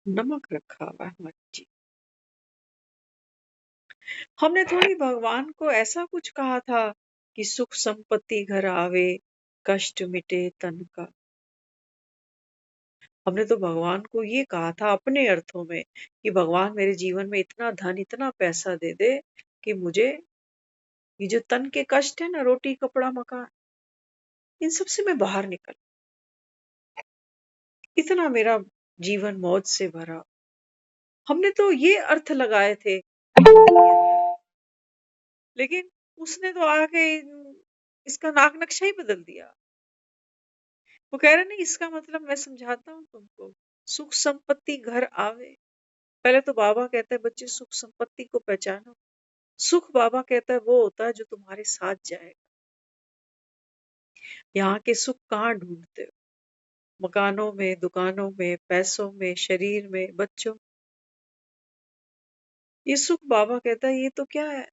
Speaker 1: नमक रखा हुआ है हमारी जीभ। हमने थोड़ी भगवान को ऐसा कुछ कहा था कि सुख संपत्ति घर आवे, कष्ट मिटे तन का। हमने तो भगवान को ये कहा था अपने अर्थों में कि भगवान मेरे जीवन में इतना धन इतना पैसा दे दे कि मुझे ये जो तन के कष्ट है ना, रोटी कपड़ा मकान, इन सब से मैं बाहर निकल, इतना मेरा जीवन मौज से भरा। हमने तो ये अर्थ लगाए थे लेकिन उसने तो आके इसका नाक नक्शा ही बदल दिया। वो कह रहे नहीं, इसका मतलब मैं समझाता हूँ तुमको, सुख संपत्ति घर आवे। पहले तो बाबा कहता है बच्चे सुख संपत्ति को पहचानो। सुख बाबा कहता है वो होता है जो तुम्हारे साथ जाएगा। यहाँ के सुख कहाँ ढूंढते हो? मकानों में, दुकानों में, पैसों में, शरीर में, बच्चों में। ये सुख बाबा कहता है ये तो क्या है?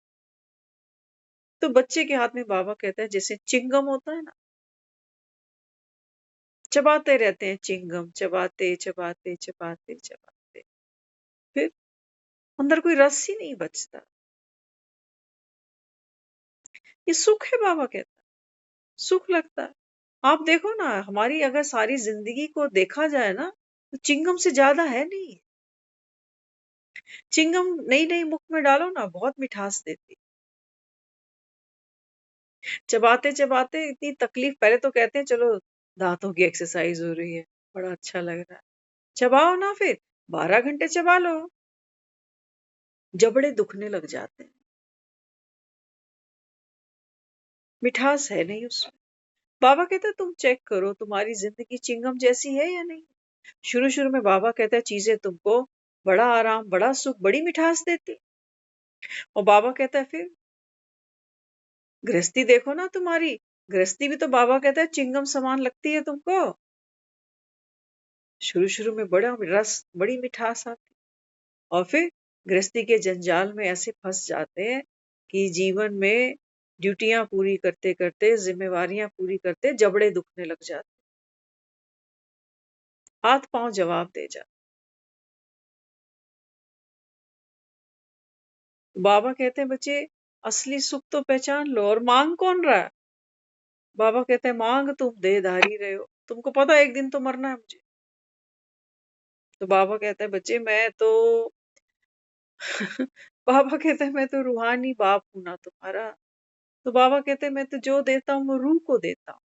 Speaker 1: तो बच्चे के हाथ में बाबा कहता है जैसे चिंगम होता है ना, चबाते रहते हैं चिंगम, चबाते चबाते चबाते चबाते, फिर अंदर कोई रस ही नहीं बचता। ये सुख है बाबा कहता है, सुख लगता है। आप देखो ना, हमारी अगर सारी जिंदगी को देखा जाए ना, तो चिंगम से ज्यादा है नहीं। चिंगम नई नई मुख में डालो ना, बहुत मिठास देती। चबाते चबाते इतनी तकलीफ, पहले तो कहते हैं चलो दांतों की एक्सरसाइज हो रही है, बड़ा अच्छा लग रहा है। चबाओ ना, फिर 12 घंटे चबा लो, जबड़े दुखने लग जाते हैं। मिठास है नहीं उसमें। बाबा कहता है तुम चेक करो तुम्हारी जिंदगी चिंगम जैसी है या नहीं। शुरू शुरू में बाबा कहता है चीजें तुमको बड़ा आराम, बड़ा सुख, बड़ी मिठास देती। और बाबा कहता है फिर गृहस्थी देखो ना तुम्हारी, गृहस्थी भी तो बाबा कहता है चिंगम समान लगती है तुमको। शुरू शुरू में बड़ा रस, बड़ी मिठास आती, और फिर गृहस्थी के जंजाल में ऐसे फंस जाते हैं कि जीवन में ड्यूटियां पूरी करते करते, जिम्मेवारियां पूरी करते जबड़े दुखने लग जाते, हाथ पांव जवाब दे जाते। बाबा कहते हैं बच्चे असली सुख तो पहचान लो, और मांग कौन रहा है? बाबा कहते हैं मांग तुम देहधारी रहे हो, तुमको पता है एक दिन तो मरना है मुझे। तो बाबा कहता है बच्चे मैं तो बाबा कहते हैं मैं तो रूहानी बाप हूं ना तुम्हारा। तो बाबा कहते हैं मैं तो जो देता हूँ वो रूह को देता हूँ,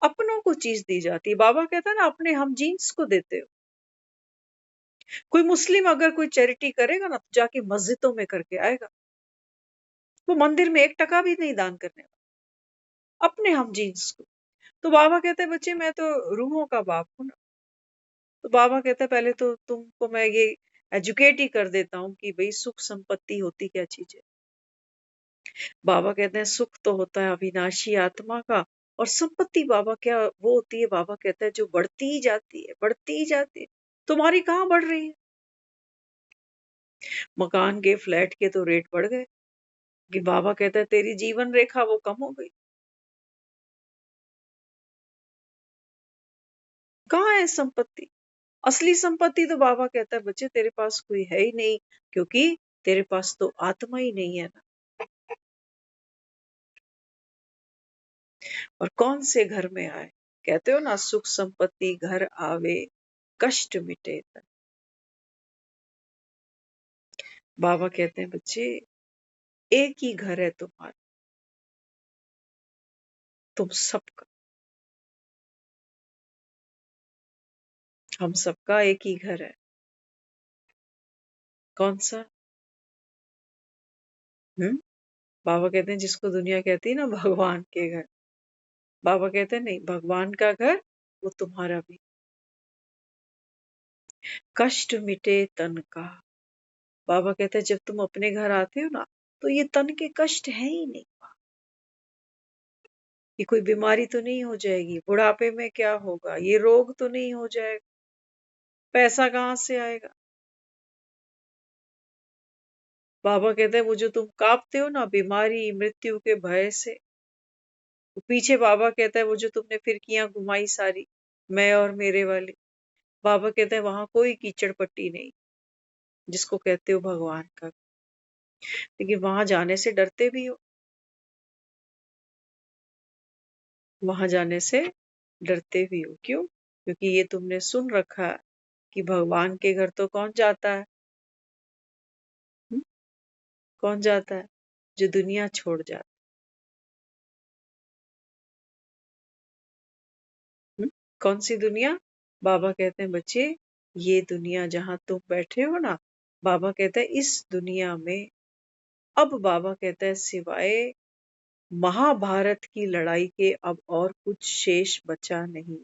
Speaker 1: अपनों को चीज दी जाती है। बाबा कहता है ना अपने हम जीन्स को देते हो। कोई मुस्लिम अगर कोई चैरिटी करेगा ना, तो जाके मस्जिदों में करके आएगा, वो मंदिर में 1 टका भी नहीं दान करने वाला, अपने हम जीन्स को। तो बाबा कहते हैं बच्चे मैं तो रूहों का बाप हूं ना। तो बाबा कहता है पहले तो तुमको मैं ये एजुकेट ही कर देता हूँ कि भाई सुख संपत्ति होती क्या चीज है। बाबा कहते हैं सुख तो होता है अविनाशी आत्मा का, और संपत्ति बाबा क्या वो होती है, बाबा कहता है जो बढ़ती ही जाती है, बढ़ती ही जाती है। तुम्हारी कहाँ बढ़ रही है? मकान के, फ्लैट के तो रेट बढ़ गए, कि बाबा कहता है तेरी जीवन रेखा वो कम हो गई। कहाँ है संपत्ति? असली संपत्ति तो बाबा कहता है बच्चे तेरे पास कोई है ही नहीं, क्योंकि तेरे पास तो आत्मा ही नहीं है ना। और कौन से घर में आए? कहते हो ना सुख संपत्ति घर आवे, कष्ट मिटे तन। बाबा कहते हैं बच्चे एक ही घर है तुम्हारा, तुम सबका, हम सबका एक ही घर है। कौन सा? हम्म? बाबा कहते हैं जिसको दुनिया कहती है ना भगवान के घर, बाबा कहते हैं नहीं, भगवान का घर वो तुम्हारा भी। कष्ट मिटे तन का। बाबा कहते हैं जब तुम अपने घर आते हो ना, तो ये तन के कष्ट है ही नहीं। ये कोई बीमारी तो नहीं हो जाएगी, बुढ़ापे में क्या होगा, ये रोग तो नहीं हो जाएगा, पैसा कहाँ से आएगा। बाबा कहते हैं वो जो तुम कांपते हो ना बीमारी मृत्यु के भय से, वो पीछे बाबा कहता है वो जो तुमने फिरकियां घुमाई सारी, मैं और मेरे वाली, बाबा कहते हैं वहां कोई कीचड़ पट्टी नहीं, जिसको कहते हो भगवान का। लेकिन वहां जाने से डरते भी हो, वहां जाने से डरते भी हो, क्यों? क्योंकि ये तुमने सुन रखा है कि भगवान के घर तो कौन जाता है? हुँ? कौन जाता है? जो दुनिया छोड़ जाता है। कौन सी दुनिया? बाबा कहते हैं बच्चे ये दुनिया जहां तुम बैठे हो ना, बाबा कहते हैं इस दुनिया में अब बाबा कहता है सिवाय महाभारत की लड़ाई के अब और कुछ शेष बचा नहीं।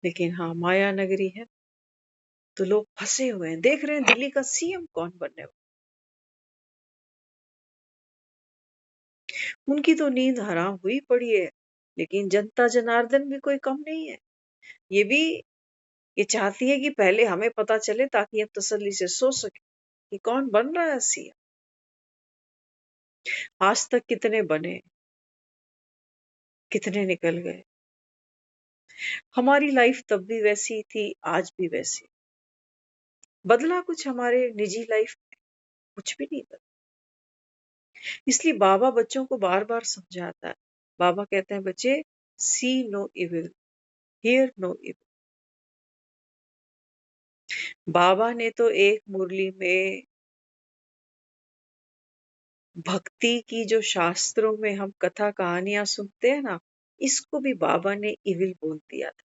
Speaker 1: लेकिन हाँ, माया नगरी है तो लोग फंसे हुए हैं, देख रहे हैं दिल्ली का सीएम कौन बनने वाला। उनकी तो नींद हराम हुई पड़ी है, लेकिन जनता जनार्दन भी कोई कम नहीं है। ये भी ये चाहती है कि पहले हमें पता चले ताकि हम तसल्ली से सो सके कि कौन बन रहा है सीएम। आज तक कितने बने, कितने निकल गए। हमारी लाइफ तब भी वैसी थी, आज भी वैसी। बदला कुछ हमारे निजी लाइफ में? कुछ भी नहीं बदला। इसलिए बाबा बच्चों को बार बार समझाता है। बाबा कहते हैं बच्चे, see no evil, hear no evil. बाबा ने तो एक मुरली में भक्ति की जो शास्त्रों में हम कथा कहानियां सुनते हैं ना, इसको भी बाबा ने इविल बोल दिया था।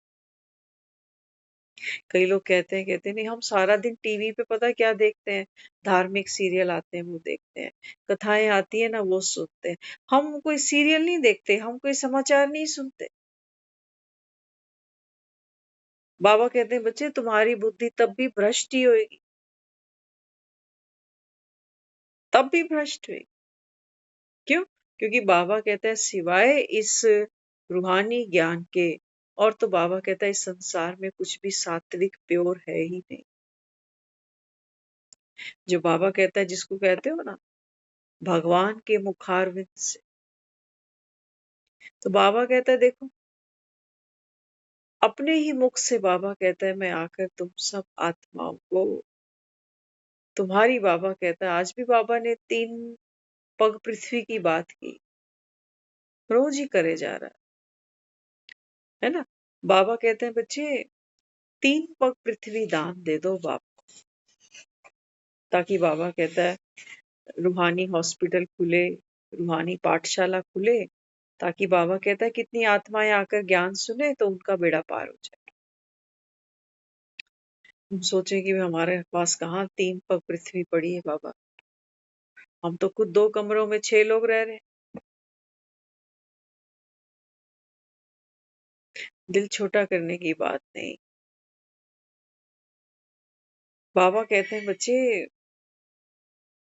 Speaker 1: कई लोग कहते हैं नहीं, हम सारा दिन टीवी पे पता क्या देखते हैं, धार्मिक सीरियल आते हैं वो देखते हैं, कथाएं आती है ना वो सुनते हैं। हम कोई सीरियल नहीं देखते, हम कोई समाचार नहीं सुनते। बाबा कहते हैं बच्चे, तुम्हारी बुद्धि तब भी भ्रष्ट ही होगी, तब भी भ्रष्ट हुई। क्यों? क्योंकि बाबा कहता है सिवाय इस रूहानी ज्ञान के और तो बाबा कहता है इस संसार में कुछ भी सात्विक प्योर है ही नहीं। जो बाबा कहता है, जिसको कहते हो ना भगवान के मुखारविंद से, तो बाबा कहता है देखो, अपने ही मुख से बाबा कहता है मैं आकर तुम सब आत्माओं को, तुम्हारी, बाबा कहता है, आज भी बाबा ने 3 पग पृथ्वी की बात की, रोज ही करे जा रहा है ना। बाबा कहते हैं बच्चे, 3 पग पृथ्वी दान दे दो बाप को, ताकि बाबा कहता है रूहानी हॉस्पिटल खुले, रूहानी पाठशाला खुले, ताकि बाबा कहता है कितनी आत्माएं आकर ज्ञान सुने तो उनका बेड़ा पार हो जाए। हम सोचे कि हमारे पास कहाँ 3 पग पृथ्वी पड़ी है बाबा, हम तो खुद 2 कमरों में 6 लोग रह रहे हैं। दिल छोटा करने की बात नहीं। बाबा कहते हैं बच्चे,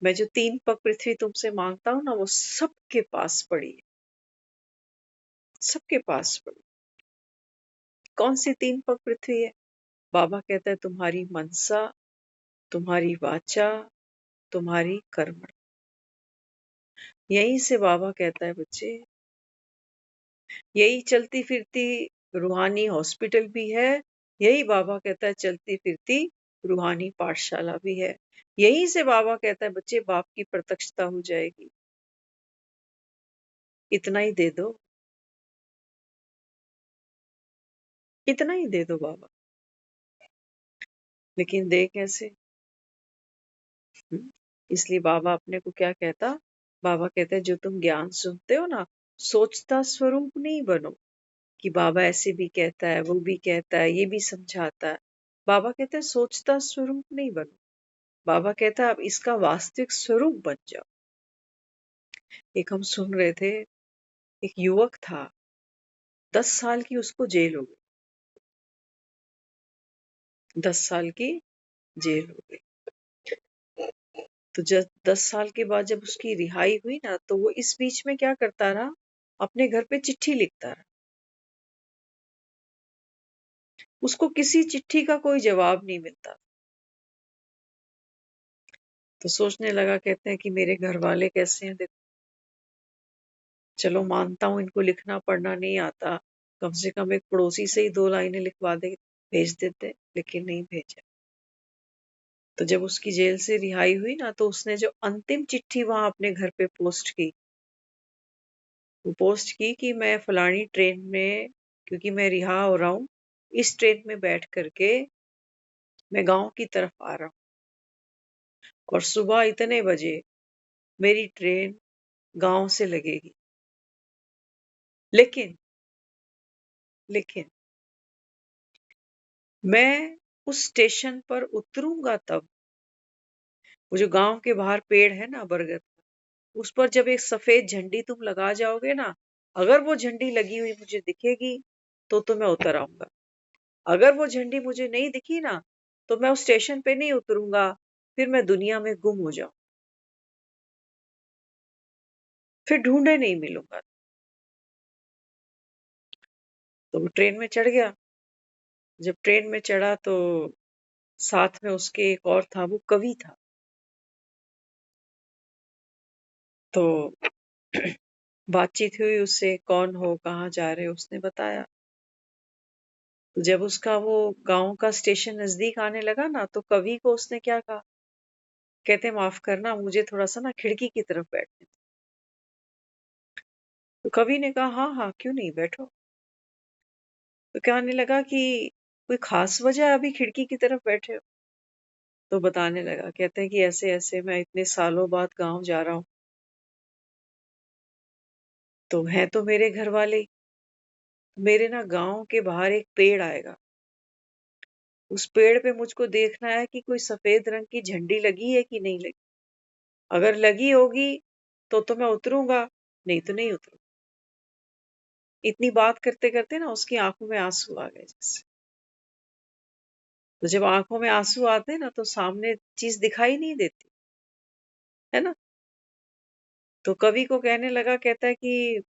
Speaker 1: मैं जो 3 पग पृथ्वी तुमसे मांगता हूं ना, वो सबके पास पड़ी है, सबके पास पड़ी। कौन सी 3 पग पृथ्वी है? बाबा कहता है तुम्हारी मनसा, तुम्हारी वाचा, तुम्हारी कर्म। यहीं से बाबा कहता है बच्चे, यही चलती फिरती रूहानी हॉस्पिटल भी है, यही बाबा कहता है चलती फिरती रूहानी पाठशाला भी है। यहीं से बाबा कहता है बच्चे, बाप की प्रत्यक्षता हो जाएगी। इतना ही दे दो, इतना ही दे दो बाबा। लेकिन दे कैसे? इसलिए बाबा अपने को क्या कहता, बाबा कहते हैं जो तुम ज्ञान सुनते हो ना, सोचता स्वरूप नहीं बनो कि बाबा ऐसे भी कहता है, वो भी कहता है, ये भी समझाता है। बाबा कहते हैं सोचता स्वरूप नहीं बनो, बाबा कहता है अब इसका वास्तविक स्वरूप बन जाओ। एक हम सुन रहे थे, एक युवक था, 10 साल की उसको जेल हो गई, 10 साल की जेल हो गई। तो जब 10 साल के बाद जब उसकी रिहाई हुई ना, तो वो इस बीच में क्या करता रहा, अपने घर पे चिट्ठी लिखता रहा। उसको किसी चिट्ठी का कोई जवाब नहीं मिलता। तो सोचने लगा, कहते हैं कि मेरे घर वाले कैसे हैं देखो, चलो मानता हूँ इनको लिखना पढ़ना नहीं आता, कम से कम एक पड़ोसी से ही 2 लाइनें लिखवा दे, भेज देते, लेकिन नहीं भेजा। तो जब उसकी जेल से रिहाई हुई ना, तो उसने जो अंतिम चिट्ठी वहां अपने घर पे पोस्ट की, वो पोस्ट की कि मैं फलानी ट्रेन में, क्योंकि मैं रिहा हो रहा हूँ, इस ट्रेन में बैठ करके मैं गांव की तरफ आ रहा हूँ और सुबह इतने बजे मेरी ट्रेन गांव से लगेगी। लेकिन लेकिन मैं उस स्टेशन पर उतरूंगा तब वो जो गांव के बाहर पेड़ है ना बरगद का, उस पर जब एक सफेद झंडी तुम लगा जाओगे ना, अगर वो झंडी लगी हुई मुझे दिखेगी तो मैं उतर आऊंगा। अगर वो झंडी मुझे नहीं दिखी ना, तो मैं उस स्टेशन पे नहीं उतरूंगा, फिर मैं दुनिया में गुम हो जाऊं, फिर ढूंढे नहीं मिलूंगा। तो वो ट्रेन में चढ़ गया। जब ट्रेन में चढ़ा तो साथ में उसके एक और था, वो कवि था। तो बातचीत हुई उससे, कौन हो, कहाँ जा रहे हो, उसने बताया। तो जब उसका वो गांव का स्टेशन नजदीक आने लगा ना, तो कवि को उसने क्या कहा, कहते माफ करना, मुझे थोड़ा सा ना खिड़की की तरफ बैठने दो। तो कवि ने कहा हाँ हाँ क्यों नहीं, बैठो। तो कहने लगा कि कोई खास वजह है अभी खिड़की की तरफ बैठे हो? तो बताने लगा, कहते हैं कि ऐसे ऐसे मैं इतने सालों बाद गांव जा रहा हूँ, तो है तो मेरे घर वाले, मेरे ना गांव के बाहर एक पेड़ आएगा, उस पेड़ पे मुझको देखना है कि कोई सफेद रंग की झंडी लगी है कि नहीं लगी। अगर लगी होगी तो मैं उतरूंगा, नहीं तो नहीं उतरूंगा। इतनी बात करते करते ना उसकी आंखों में आंसू आ गए जैसे। तो जब आंखों में आंसू आते हैं ना, तो सामने चीज दिखाई नहीं देती, है ना। तो कवि को कहने लगा, कहता है कि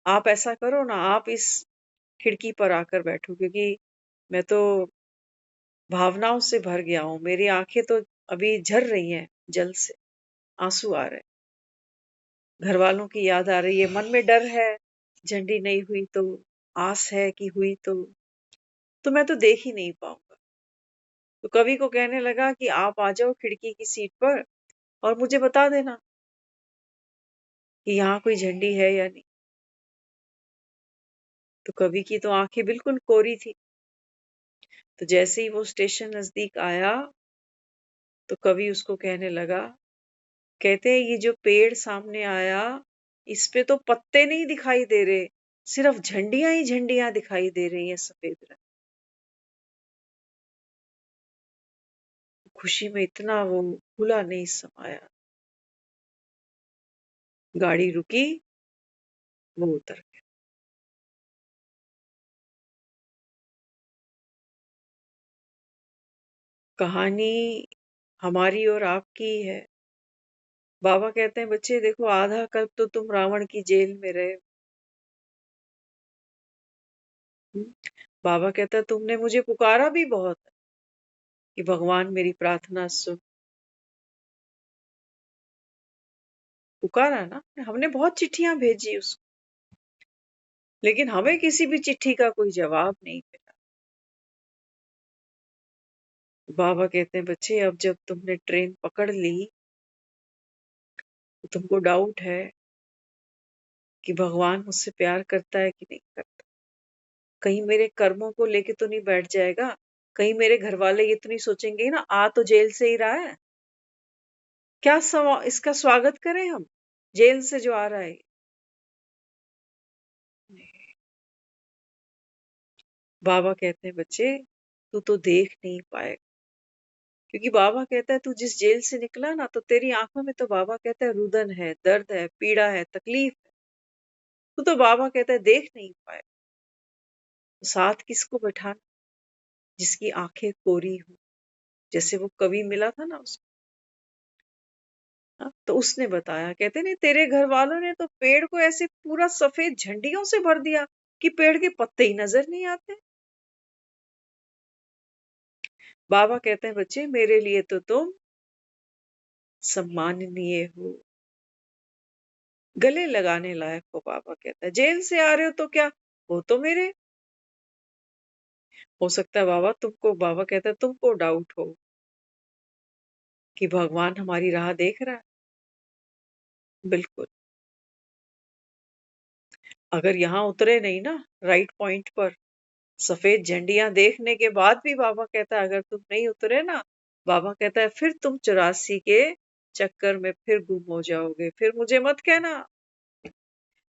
Speaker 1: आप ऐसा करो ना, आप इस खिड़की पर आकर बैठो, क्योंकि मैं तो भावनाओं से भर गया हूँ, मेरी आंखें तो अभी झर रही हैं जल से, आंसू आ रहे हैं, घर वालों की याद आ रही है, मन में डर है, झंडी नहीं हुई तो, आस है कि हुई तो मैं तो देख ही नहीं पाऊंगा। तो कवि को कहने लगा कि आप आ जाओ खिड़की की सीट पर और मुझे बता देना कि यहाँ कोई झंडी है या नहीं। तो कवि की तो आंखें बिल्कुल कोरी थी। तो जैसे ही वो स्टेशन नजदीक आया, तो कवि उसको कहने लगा, कहते हैं ये जो पेड़ सामने आया, इस पे तो पत्ते नहीं दिखाई दे रहे, सिर्फ झंडियां ही झंडियां दिखाई दे रही हैं सफेद रंग। खुशी में इतना वो फूला नहीं समाया। गाड़ी रुकी, वो उतर गया। कहानी हमारी और आपकी है। बाबा कहते हैं बच्चे देखो, आधा कल्प तो तुम रावण की जेल में रहे। हम्म, बाबा कहता है तुमने मुझे पुकारा भी बहुत है कि भगवान मेरी प्रार्थना सुन। पुकारा ना, हमने बहुत चिट्ठियां भेजी उसको, लेकिन हमें किसी भी चिट्ठी का कोई जवाब नहीं मिला। बाबा कहते हैं बच्चे, अब जब तुमने ट्रेन पकड़ ली, तो तुमको डाउट है कि भगवान मुझसे प्यार करता है कि नहीं करता। कहीं मेरे कर्मों को लेके तो नहीं बैठ जाएगा, कहीं मेरे घर वाले ये तो नहीं सोचेंगे ना, आ तो जेल से ही रहा है, क्या इसका स्वागत करें हम, जेल से जो आ रहा है। बाबा कहते हैं बच्चे, तू तो देख नहीं पाएगा, क्योंकि बाबा कहता है तू जिस जेल से निकला ना, तो तेरी आंखों में तो बाबा कहता है रुदन है, दर्द है, पीड़ा है, तकलीफ है। तू तो बाबा कहता है देख नहीं पाए। तो साथ किसको बैठाना, जिसकी आंखें कोरी हो, जैसे वो कवि मिला था ना उसको। हाँ, तो उसने बताया, कहते नहीं तेरे घर वालों ने तो पेड़ को ऐसे पूरा सफेद झंडियों से भर दिया कि पेड़ के पत्ते ही नजर नहीं आते। बाबा कहते हैं बच्चे, मेरे लिए तो तुम सम्माननीय हो, गले लगाने लायक हो। बाबा कहता है जेल से आ रहे हो तो क्या, हो तो मेरे। हो सकता है बाबा तुमको, बाबा कहता है तुमको डाउट हो कि भगवान हमारी राह देख रहा है। बिल्कुल। अगर यहाँ उतरे नहीं ना राइट पॉइंट पर, सफेद झंडियां देखने के बाद भी बाबा कहता है अगर तुम नहीं उतरे ना, बाबा कहता है फिर तुम 84 के चक्कर में फिर गुम हो जाओगे, फिर मुझे मत कहना,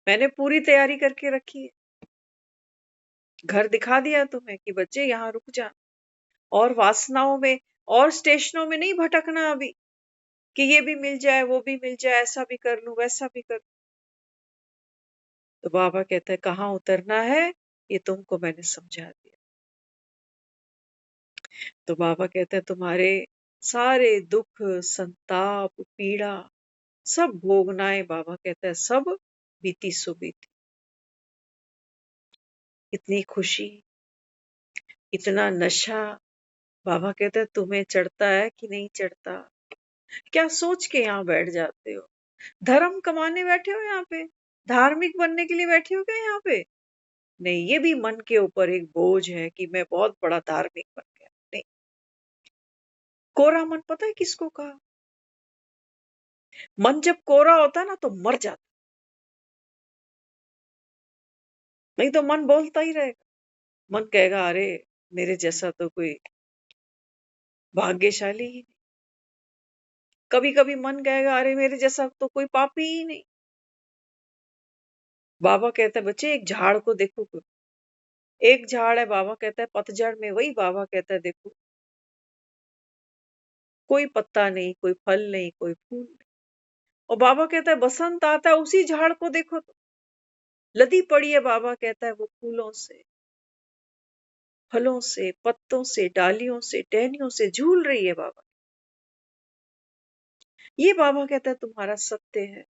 Speaker 1: मैंने पूरी तैयारी करके रखी है। घर दिखा दिया तुम्हें कि बच्चे यहाँ रुक जा, और वासनाओं में और स्टेशनों में नहीं भटकना अभी। कि ये भी मिल जाए, वो भी मिल जाए, ऐसा भी कर लूं, वैसा भी कर लूं। तो बाबा कहता है कहाँ उतरना है, ये तुमको मैंने समझा दिया। तो बाबा कहता है तुम्हारे सारे दुख, संताप, पीड़ा सब भोगना है। बाबा कहता है सब बीती सो बीती। इतनी खुशी, इतना नशा, बाबा कहते हैं तुम्हें चढ़ता है कि नहीं चढ़ता? क्या सोच के यहाँ बैठ जाते हो? धर्म कमाने बैठे हो यहाँ पे? धार्मिक बनने के लिए बैठे हो क्या यहाँ पे? नहीं, ये भी मन के ऊपर एक बोझ है कि मैं बहुत बड़ा धार्मिक बन गया। नहीं, कोरा मन पता है किसको कहा? मन जब कोरा होता है ना तो मर जाता, नहीं तो मन बोलता ही रहेगा। मन कहेगा अरे मेरे जैसा तो कोई भाग्यशाली ही नहीं। कभी कभी मन कहेगा अरे मेरे जैसा तो कोई पापी ही नहीं। बाबा कहता है बच्चे एक झाड़ को देखो, एक झाड़ है, बाबा कहता है पतझड़ में, वही बाबा कहता है देखो कोई पत्ता नहीं, कोई फल नहीं, कोई फूल नहीं। और बाबा कहता है बसंत आता है, उसी झाड़ को देखो तो लदी पड़ी है, बाबा कहता है वो फूलों से, फलों से, पत्तों से, डालियों से, टहनियों से झूल रही है। बाबा, ये बाबा कहता है तुम्हारा सत्य है।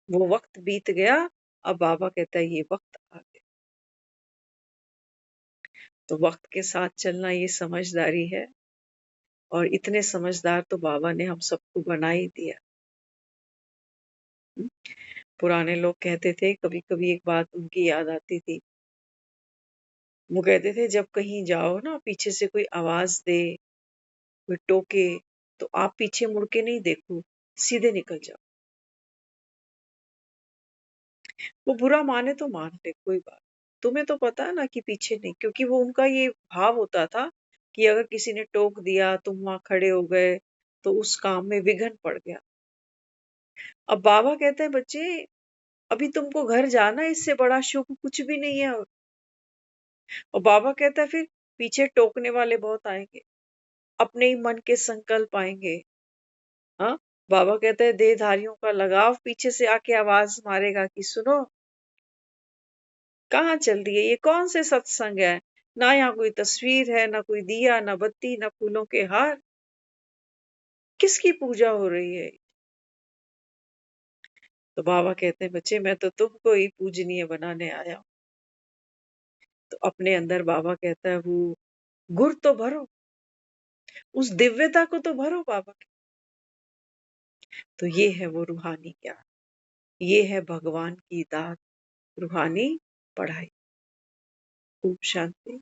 Speaker 1: वो वक्त बीत गया, अब बाबा कहता है ये वक्त आ गया। तो वक्त के साथ चलना ये समझदारी है, और इतने समझदार तो बाबा ने हम सबको बना ही दिया। पुराने लोग कहते थे, कभी कभी एक बात उनकी याद आती थी। वो कहते थे जब कहीं जाओ ना, पीछे से कोई आवाज दे, कोई टोके, तो आप पीछे मुड़ के नहीं देखो, सीधे निकल जाओ। वो बुरा माने तो मान ले, कोई बात, तुम्हें तो पता है ना कि पीछे नहीं, क्योंकि वो उनका ये भाव होता था कि अगर किसी ने टोक दिया, तुम वहां खड़े हो गए, तो उस काम में विघ्न पड़ गया। अब बाबा कहते हैं बच्चे अभी तुमको घर जाना है, इससे बड़ा शुभ कुछ भी नहीं है। और बाबा कहता है फिर पीछे टोकने वाले बहुत आएंगे, अपने ही मन के संकल्प आएंगे। हाँ, बाबा कहते हैं देहधारियों का लगाव पीछे से आके आवाज मारेगा कि सुनो, कहाँ चल रही है, ये कौन से सत्संग है? ना यहाँ कोई तस्वीर है, ना कोई दिया, ना बत्ती, ना फूलों के हार, किसकी पूजा हो रही है? तो बाबा कहते हैं बच्चे मैं तो तुमको ही पूजनीय बनाने आया हूँ। तो अपने अंदर बाबा कहता है वो गुर तो भरो, उस दिव्यता को तो भरो बाबा के। तो ये है वो रूहानी ज्ञान, ये है भगवान की दात, रूहानी पढ़ाई। खूब शांति।